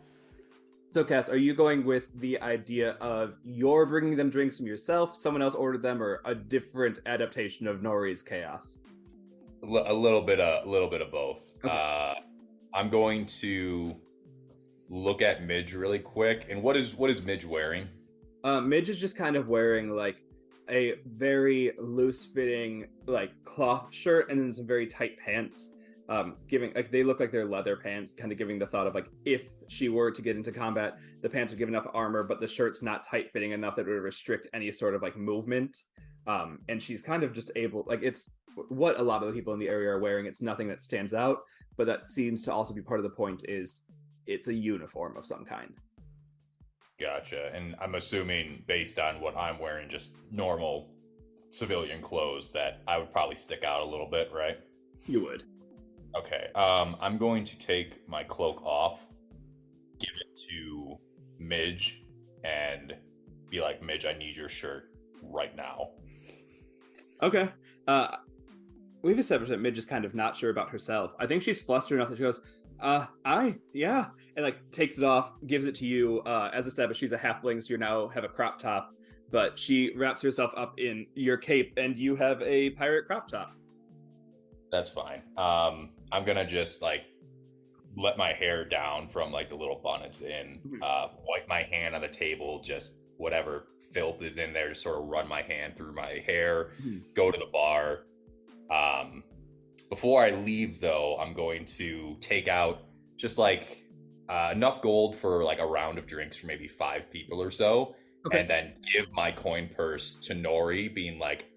[SPEAKER 5] Cass, are you going with the idea of you're bringing them drinks from yourself, someone else ordered them, or a different adaptation of Nori's chaos?
[SPEAKER 3] A little bit of both.
[SPEAKER 5] Okay.
[SPEAKER 3] I'm going to look at Midge really quick. And what is Midge wearing?
[SPEAKER 5] Midge is just kind of wearing like a very loose-fitting like cloth shirt and then some very tight pants. Giving like they look like they're leather pants, kind of giving the thought of like if she were to get into combat, the pants would give enough armor, but the shirt's not tight-fitting enough that it would restrict any sort of like movement. And she's kind of just able, like it's what a lot of the people in the area are wearing. It's nothing that stands out, but that seems to also be part of the point. Is it's a uniform of some kind.
[SPEAKER 3] Gotcha. And I'm assuming based on what I'm wearing, just normal civilian clothes, that I would probably stick out a little bit, right?
[SPEAKER 5] You would.
[SPEAKER 3] Okay. I'm going to take my cloak off, give it to Midge, and be like, Midge, I need your shirt right now.
[SPEAKER 5] Okay. We've established that Midge is kind of not sure about herself. I think she's flustered enough that she goes, yeah, and like takes it off, gives it to you. As established, she's a halfling, so you now have a crop top, but she wraps herself up in your cape, and you have a pirate crop top.
[SPEAKER 3] That's fine. I'm gonna just like let my hair down from like the little bun it's in, wipe my hand on the table, just whatever filth is in there, just sort of run my hand through my hair, go to the bar. Before I leave, though, I'm going to take out just like enough gold for like a round of drinks for maybe 5 people or so, and then give my coin purse to Nori, being like,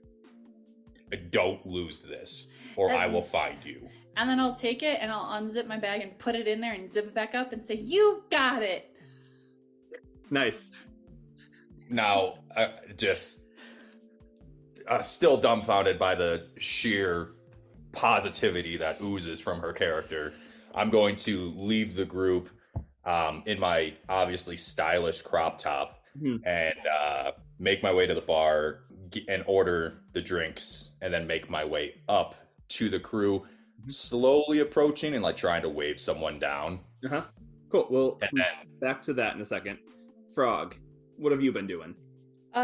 [SPEAKER 3] don't lose this or I will find you.
[SPEAKER 2] And then I'll take it and I'll unzip my bag and put it in there and zip it back up and say, you got it.
[SPEAKER 5] Nice.
[SPEAKER 3] Now, just still dumbfounded by the sheer positivity that oozes from her character, I'm going to leave the group in my obviously stylish crop top, and make my way to the bar and order the drinks, and then make my way up to the crew, slowly approaching and like trying to wave someone down.
[SPEAKER 5] Cool. We'll
[SPEAKER 3] And then
[SPEAKER 5] back to that in a second. Frog, what have you been doing?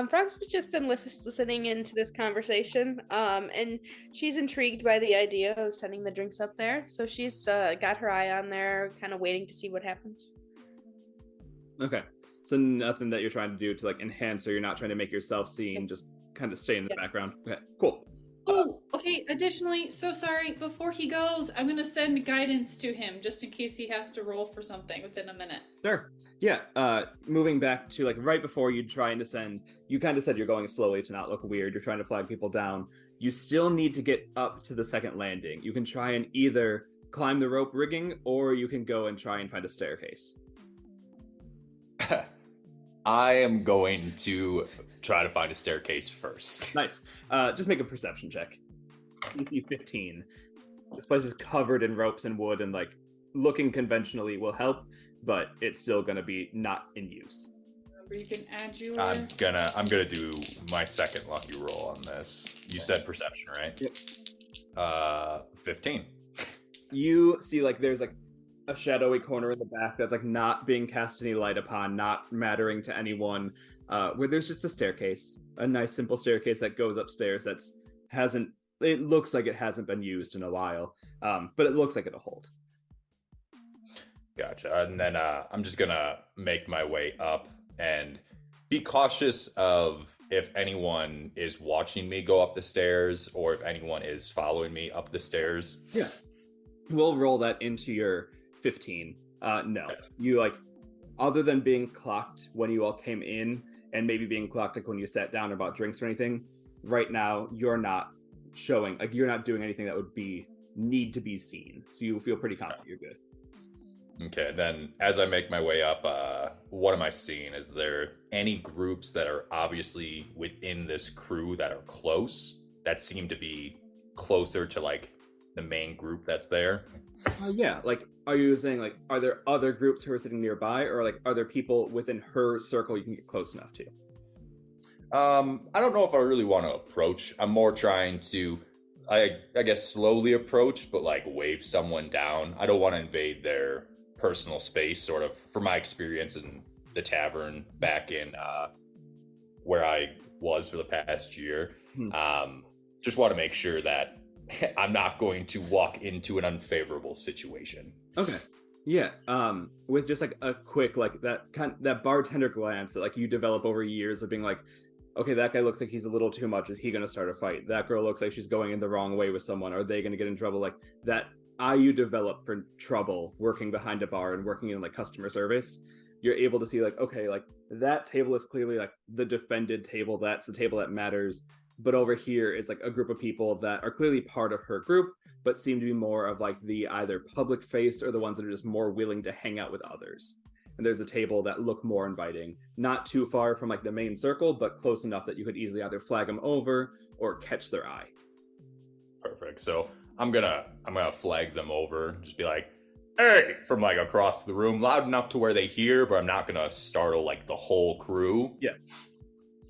[SPEAKER 4] Frog's just been listening into this conversation, and she's intrigued by the idea of sending the drinks up there. So she's got her eye on there, kind of waiting to see what happens.
[SPEAKER 5] Okay. So nothing that you're trying to do to like enhance, or you're not trying to make yourself seen, just kind of stay in the background. Okay, cool.
[SPEAKER 2] Oh, okay. Additionally, so sorry, before he goes, I'm going to send guidance to him just in case he has to roll for something within a minute.
[SPEAKER 5] Sure. Yeah, moving back to like right before you trying to send, you kind of said you're going slowly to not look weird. You're trying to flag people down. You still need to get up to the second landing. You can try and either climb the rope rigging, or you can go and try and find a staircase.
[SPEAKER 3] I am going to try to find a staircase first.
[SPEAKER 5] Nice. Just make a perception check. DC 15. This place is covered in ropes and wood, and like looking conventionally will help, but it's still going to be not in use.
[SPEAKER 2] Remember, you can add your...
[SPEAKER 3] I'm gonna do my second lucky roll on this. You said perception, right?
[SPEAKER 5] Yep.
[SPEAKER 3] 15.
[SPEAKER 5] You see like there's like a shadowy corner in the back that's like not being cast any light upon, not mattering to anyone, where there's just a staircase, a nice simple staircase that goes upstairs it looks like it hasn't been used in a while, but it looks like it'll hold.
[SPEAKER 3] Gotcha. And then I'm just gonna make my way up and be cautious of if anyone is watching me go up the stairs, or if anyone is following me up the stairs.
[SPEAKER 5] Yeah. We'll roll that into your 15. No. You like, other than being clocked when you all came in, and maybe being clocked like when you sat down or bought drinks or anything, right now you're not showing, like you're not doing anything that would need to be seen. So you feel pretty confident you're good.
[SPEAKER 3] Okay, then as I make my way up, what am I seeing? Is there any groups that are obviously within this crew that are close, that seem to be closer to like the main group that's there?
[SPEAKER 5] Yeah, like are you saying like, are there other groups who are sitting nearby, or like are there people within her circle you can get close enough to?
[SPEAKER 3] I don't know if I really want to approach. I'm more trying to, I guess, slowly approach, but like wave someone down. I don't want to invade their personal space, sort of, from my experience in the tavern back in where I was for the past year. Just want to make sure that I'm not going to walk into an unfavorable situation.
[SPEAKER 5] Okay. Yeah. With just like a quick like that bartender glance that like you develop over years of being like, okay, that guy looks like he's a little too much. Is he going to start a fight? That girl looks like she's going in the wrong way with someone. Are they going to get in trouble? Like that eye you develop for trouble working behind a bar and working in like customer service, you're able to see like, okay, like that table is clearly like the defended table. That's the table that matters. But over here is like a group of people that are clearly part of her group, but seem to be more of like the either public face or the ones that are just more willing to hang out with others. And there's a table that look more inviting, not too far from like the main circle, but close enough that you could easily either flag them over or catch their eye.
[SPEAKER 3] Perfect. So I'm gonna flag them over, just be like, hey, from like across the room, loud enough to where they hear, but I'm not gonna startle like the whole crew.
[SPEAKER 5] Yeah.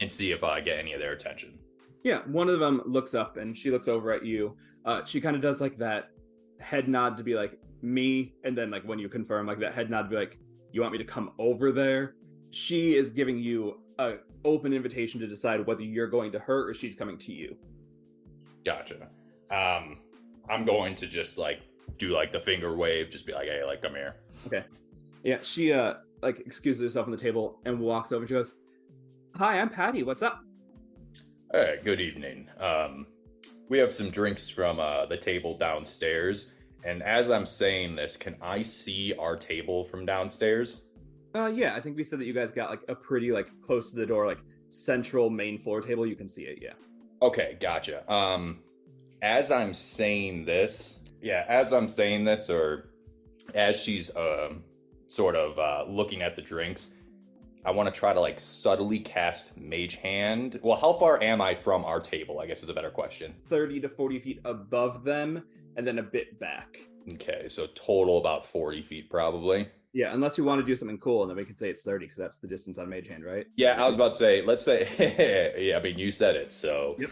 [SPEAKER 3] And see if I get any of their attention.
[SPEAKER 5] Yeah, one of them looks up and she looks over at you. She kind of does like that head nod to be like, me, and then like when you confirm, like that head nod to be like, you want me to come over there? She is giving you an open invitation to decide whether you're going to her or she's coming to you.
[SPEAKER 3] Gotcha. I'm going to just like do like the finger wave, just be like, hey, like come here.
[SPEAKER 5] Okay. Yeah, she like excuses herself on the table and walks over. She goes, hi, I'm Patty. What's up?
[SPEAKER 3] Hey, good evening. We have some drinks from the table downstairs. And as I'm saying this, can I see our table from downstairs?
[SPEAKER 5] Yeah, I think we said that you guys got like a pretty like close to the door, like central main floor table. You can see it, yeah.
[SPEAKER 3] Okay, gotcha. As I'm saying this, or as she's sort of looking at the drinks, I want to try to like subtly cast Mage Hand. Well, how far am I from our table, I guess is a better question.
[SPEAKER 5] 30 to 40 feet above them. and then a bit back.
[SPEAKER 3] Okay, so total about 40 feet probably.
[SPEAKER 5] Yeah, unless you want to do something cool, and then we could say it's 30 because that's the distance on Mage Hand, right?
[SPEAKER 3] Yeah, I was about to say, let's say, yeah, I mean, you said it. So
[SPEAKER 5] Yep.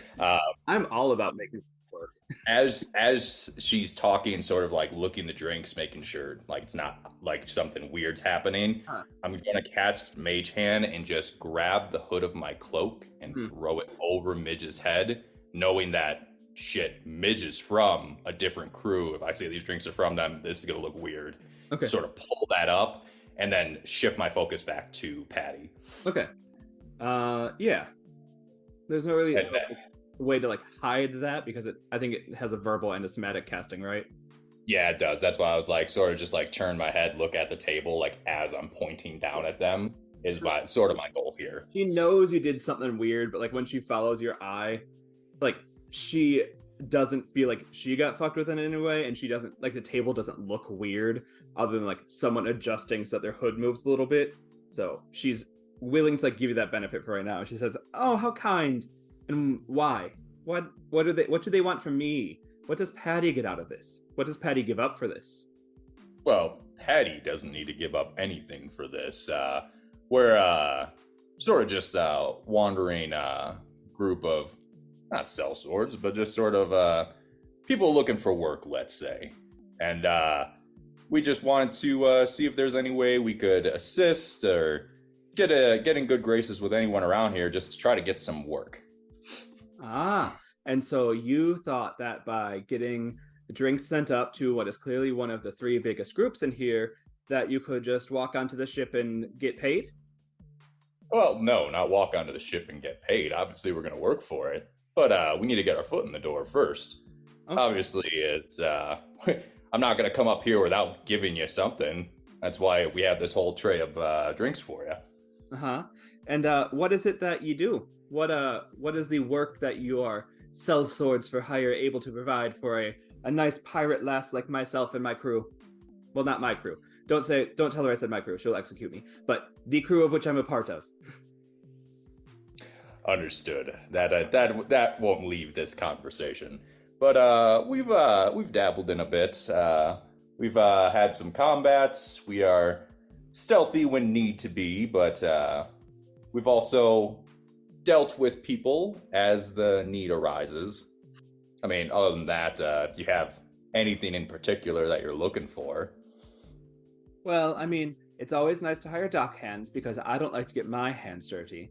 [SPEAKER 5] I'm all about making it work.
[SPEAKER 3] as she's talking, sort of like looking the drinks, making sure like it's not like something weird's happening, I'm gonna cast Mage Hand and just grab the hood of my cloak and throw it over Midge's head, knowing that shit, Midge is from a different crew. If I say these drinks are from them, this is gonna look weird.
[SPEAKER 5] Okay.
[SPEAKER 3] Sort of pull that up and then shift my focus back to Patty.
[SPEAKER 5] Okay. Yeah. There's no really way to like hide that because I think it has a verbal and a somatic casting, right?
[SPEAKER 3] Yeah, it does. That's why I was like, sort of just like turn my head, look at the table, like as I'm pointing down at them is my sort of my goal here.
[SPEAKER 5] She knows you did something weird, but like when she follows your eye, like she doesn't feel like she got fucked with in any way, and she doesn't like the table doesn't look weird other than like someone adjusting so that their hood moves a little bit. So she's willing to like give you that benefit for right now. She says, "Oh, how kind. And why? What do they want from me? What does Patty get out of this? What does Patty give up for this?"
[SPEAKER 3] Well, Patty doesn't need to give up anything for this. We're sort of just wandering group of not sellswords, but just sort of people looking for work, let's say. And we just wanted to see if there's any way we could assist or get in good graces with anyone around here just to try to get some work.
[SPEAKER 5] And so you thought that by getting the drinks sent up to what is clearly one of the 3 biggest groups in here, that you could just walk onto the ship and get paid?
[SPEAKER 3] Well, no, not walk onto the ship and get paid. Obviously, we're going to work for it. But we need to get our foot in the door first. Okay. Obviously, it's I'm not going to come up here without giving you something. That's why we have this whole tray of drinks for you.
[SPEAKER 5] And what is it that you do? What is the work that you are sellswords for hire able to provide for a nice pirate lass like myself and my crew? Well, not my crew. Don't tell her I said my crew. She'll execute me. But the crew of which I'm a part of.
[SPEAKER 3] Understood. That won't leave this conversation. But we've dabbled in a bit. We've had some combats. We are stealthy when need to be, but we've also dealt with people as the need arises. I mean, other than that, do you have anything in particular that you're looking for?
[SPEAKER 5] Well, I mean, it's always nice to hire dock hands because I don't like to get my hands dirty.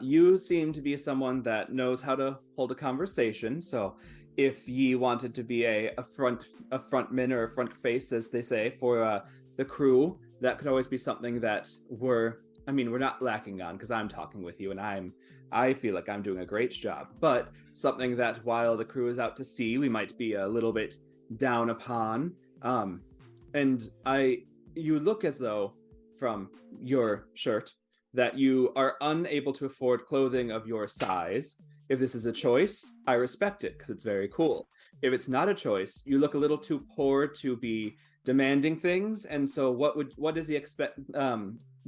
[SPEAKER 5] You seem to be someone that knows how to hold a conversation, so if ye wanted to be a frontman or a front face, as they say, for the crew, that could always be something that we're not lacking on because I'm talking with you and I feel like I'm doing a great job, but something that while the crew is out to sea, we might be a little bit down upon. And you look as though, from your shirt, that you are unable to afford clothing of your size. If this is a choice, I respect it because it's very cool. If it's not a choice, you look a little too poor to be demanding things. And so what is the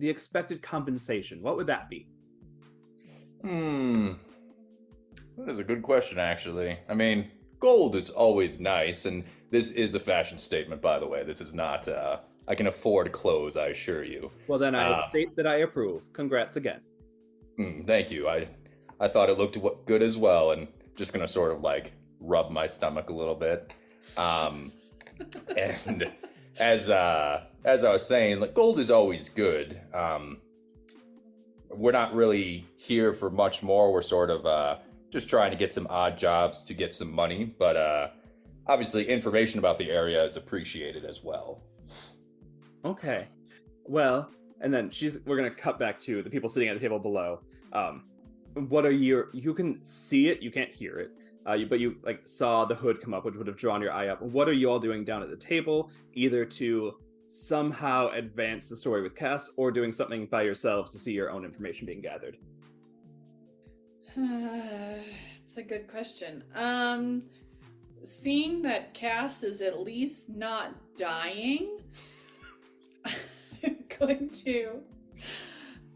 [SPEAKER 5] expected compensation? What would that be?
[SPEAKER 3] That is a good question, actually. I mean, gold is always nice, and this is a fashion statement, by the way. This is not, I can afford clothes, I assure you.
[SPEAKER 5] Well, then I would state that I approve. Congrats again.
[SPEAKER 3] Thank you. I thought it looked good as well, and just gonna sort of like rub my stomach a little bit. And as I was saying, like, gold is always good. We're not really here for much more. We're sort of just trying to get some odd jobs to get some money, but obviously information about the area is appreciated as well.
[SPEAKER 5] Okay. Well, and then we're gonna cut back to the people sitting at the table below. What are you can see it, you can't hear it, but you like saw the hood come up, which would have drawn your eye up. What are you all doing down at the table, either to somehow advance the story with Cass or doing something by yourselves to see your own information being gathered?
[SPEAKER 2] It's a good question. Seeing that Cass is at least not dying, I'm going to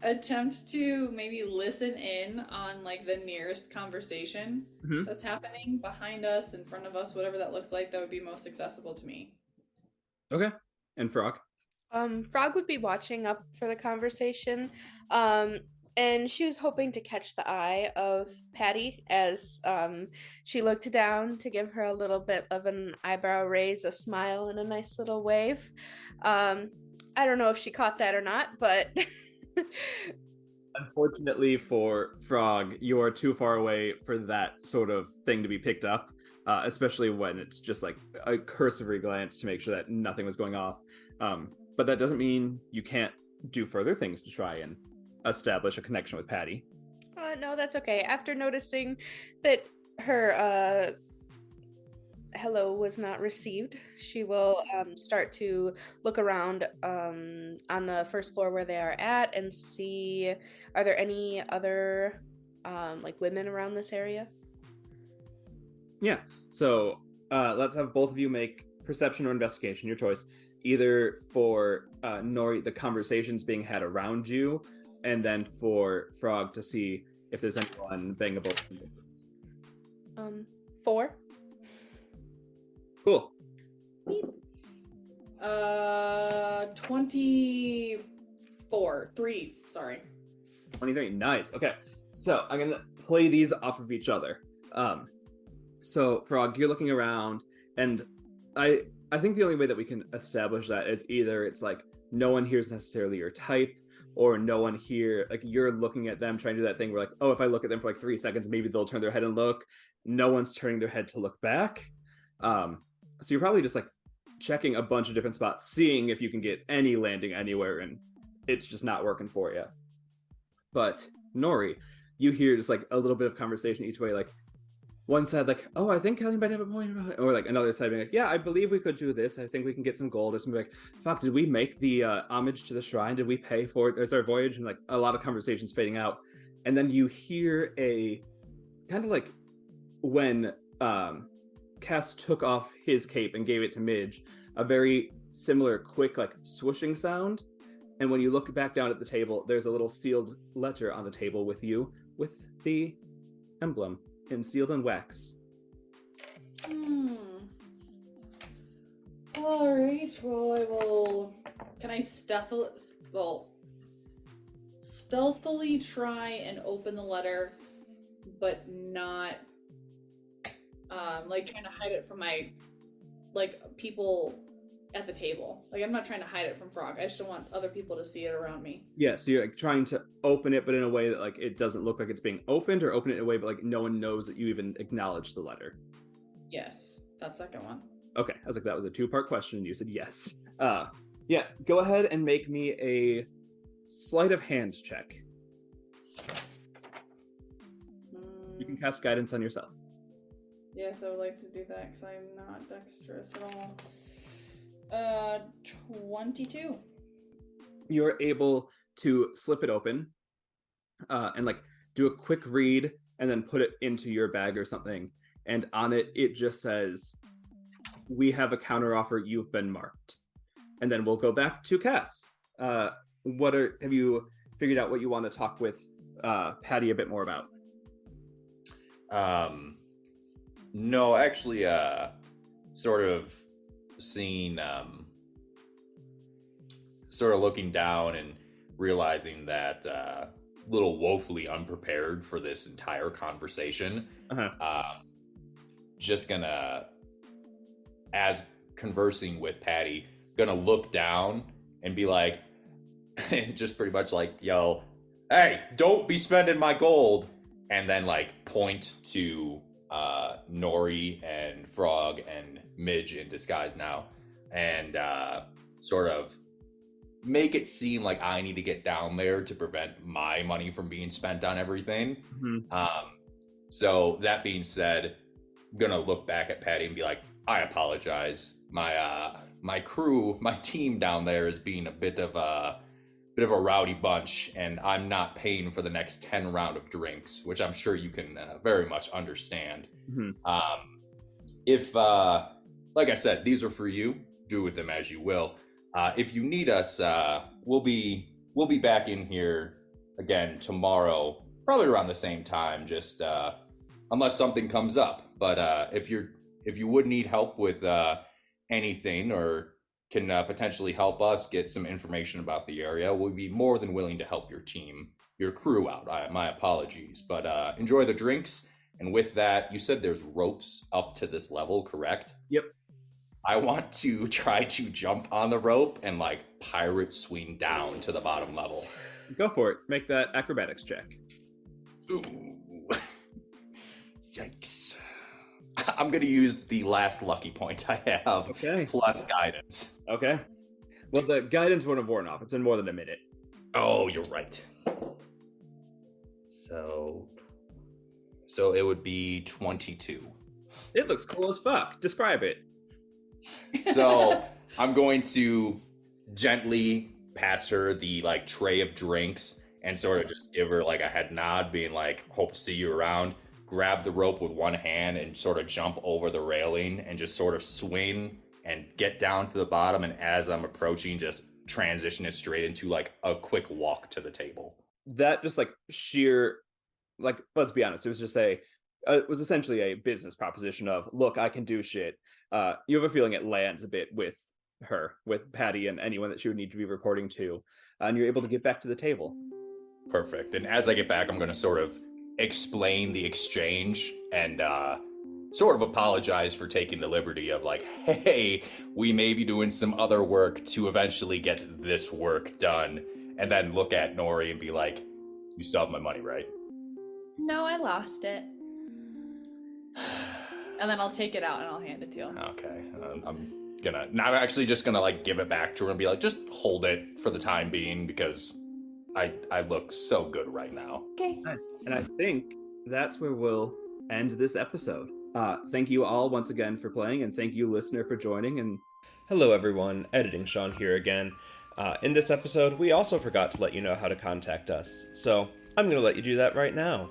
[SPEAKER 2] attempt to maybe listen in on like the nearest conversation that's happening behind us, in front of us, whatever that looks like, that would be most accessible to me.
[SPEAKER 5] Okay. And Frog?
[SPEAKER 4] Frog would be watching up for the conversation. And she was hoping to catch the eye of Patty as she looked down to give her a little bit of an eyebrow raise, a smile, and a nice little wave. I don't know if she caught that or not, but
[SPEAKER 5] Unfortunately for Frog, you are too far away for that sort of thing to be picked up, especially when it's just like a cursory glance to make sure that nothing was going off. But that doesn't mean you can't do further things to try and establish a connection with Patty.
[SPEAKER 4] No, that's okay. After noticing that her hello was not received, she will start to look around on the first floor where they are at and see, are there any other like women around this area?
[SPEAKER 5] Yeah. So let's have both of you make perception or investigation, your choice. Either for Nori, the conversations being had around you, and then for Frog to see if there's anyone bangable in distance.
[SPEAKER 4] 4.
[SPEAKER 5] Cool.
[SPEAKER 2] 24. 3, sorry.
[SPEAKER 5] 23. Nice. Okay. So I'm gonna play these off of each other. So Frog, you're looking around, and I think the only way that we can establish that is either it's like no one here is necessarily your type, or no one here, like you're looking at them trying to do that thing where like, oh, if I look at them for like 3 seconds, maybe they'll turn their head and look. No one's turning their head to look back. So you're probably just like checking a bunch of different spots, seeing if you can get any landing anywhere, and it's just not working for you. But Nori, you hear just like a little bit of conversation each way, like one side like, oh, I think Kelly might have a point about it. Or like another side being like, yeah, I believe we could do this. I think we can get some gold. Or something like, fuck, did we make the homage to the shrine? Did we pay for it? There's our voyage. And like a lot of conversations fading out. And then you hear a kind of like when Cass took off his cape and gave it to Midge, a very similar quick like swooshing sound. And when you look back down at the table, there's a little sealed letter on the table with you with the emblem and sealed in wax.
[SPEAKER 2] All right. Well, I will. Can I stealthily try and open the letter, but not like trying to hide it from my people at the table. Like I'm not trying to hide it from Frog. I just don't want other people to see it around me.
[SPEAKER 5] Yeah, so you're like trying to open it, but in a way that like it doesn't look like it's being opened, or open it in a way but like no one knows that you even acknowledge the letter.
[SPEAKER 2] Yes, that second one.
[SPEAKER 5] Okay, I was like, that was a 2-part question, and you said yes. Yeah, go ahead and make me a sleight of hand check. You can cast guidance on yourself.
[SPEAKER 2] Yes, I would like to do that because I'm not dexterous at all. 22.
[SPEAKER 5] You're able to slip it open and like do a quick read and then put it into your bag or something. And on it, it just says, we have a counteroffer, you've been marked. And then we'll go back to Cass. Have you figured out what you want to talk with Patty a bit more about?
[SPEAKER 3] No, actually, sort of seeing, sort of looking down and realizing that little woefully unprepared for this entire conversation. Just gonna, as conversing with Patty, gonna look down and be like, just pretty much like, yo, hey, don't be spending my gold. And then like point to Nori and Frog and Midge in disguise now, and sort of make it seem like I need to get down there to prevent my money from being spent on everything. So that being said, I'm gonna look back at Patty and be like, I apologize. My crew, my team down there is being a bit of a rowdy bunch, and I'm not paying for the next 10 round of drinks, which I'm sure you can very much understand. If, like I said, these are for you. Do with them as you will. If you need us, we'll be back in here again tomorrow, probably around the same time, just unless something comes up. But if you would need help with anything, or can potentially help us get some information about the area, we'll be more than willing to help your crew out. My apologies, but enjoy the drinks. And with that, you said there's ropes up to this level, correct?
[SPEAKER 5] Yep.
[SPEAKER 3] I want to try to jump on the rope and like pirate swing down to the bottom level.
[SPEAKER 5] Go for it. Make that acrobatics check.
[SPEAKER 3] Ooh. Yikes. I'm going to use the last lucky point I have,
[SPEAKER 5] Okay.
[SPEAKER 3] plus guidance.
[SPEAKER 5] Okay. Well, the guidance would have worn off. It's been more than a minute.
[SPEAKER 3] Oh, you're right. So it would be 22.
[SPEAKER 5] It looks cool as fuck. Describe it.
[SPEAKER 3] So I'm going to gently pass her the like tray of drinks and sort of just give her like a head nod, being like, hope to see you around. Grab the rope with one hand and sort of jump over the railing and just sort of swing and get down to the bottom. And as I'm approaching, just transition it straight into like a quick walk to the table.
[SPEAKER 5] That just like sheer, like, let's be honest, it was essentially a business proposition of, look, I can do shit. You have a feeling it lands a bit with her, with Patty and anyone that she would need to be reporting to, and you're able to get back to the table.
[SPEAKER 3] Perfect. And as I get back, I'm going to sort of explain the exchange and sort of apologize for taking the liberty of like, hey, we may be doing some other work to eventually get this work done, and then look at Nori and be like, you still have my money, right?
[SPEAKER 2] No, I lost it. And then I'll take it out and I'll hand it to him.
[SPEAKER 3] Okay. I'm not actually just gonna like give it back to her and be like, just hold it for the time being, because I look so good right now.
[SPEAKER 6] Okay.
[SPEAKER 5] Nice. And I think that's where we'll end this episode. Thank you all once again for playing, and thank you, listener, for joining. And
[SPEAKER 1] Hello everyone, Editing Sean here again. In this episode, we also forgot to let you know how to contact us, so I'm going to let you do that right now.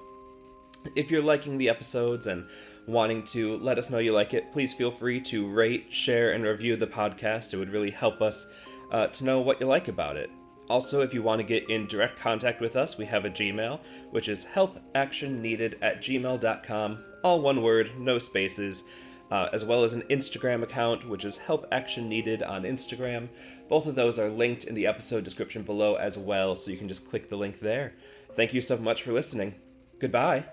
[SPEAKER 1] If you're liking the episodes and wanting to let us know you like it, please feel free to rate, share, and review the podcast. It would really help us to know what you like about it. Also, if you want to get in direct contact with us, we have a Gmail, which is helpactionneeded@gmail.com, all one word, no spaces, as well as an Instagram account, which is helpactionneeded on Instagram. Both of those are linked in the episode description below as well, so you can just click the link there. Thank you so much for listening. Goodbye.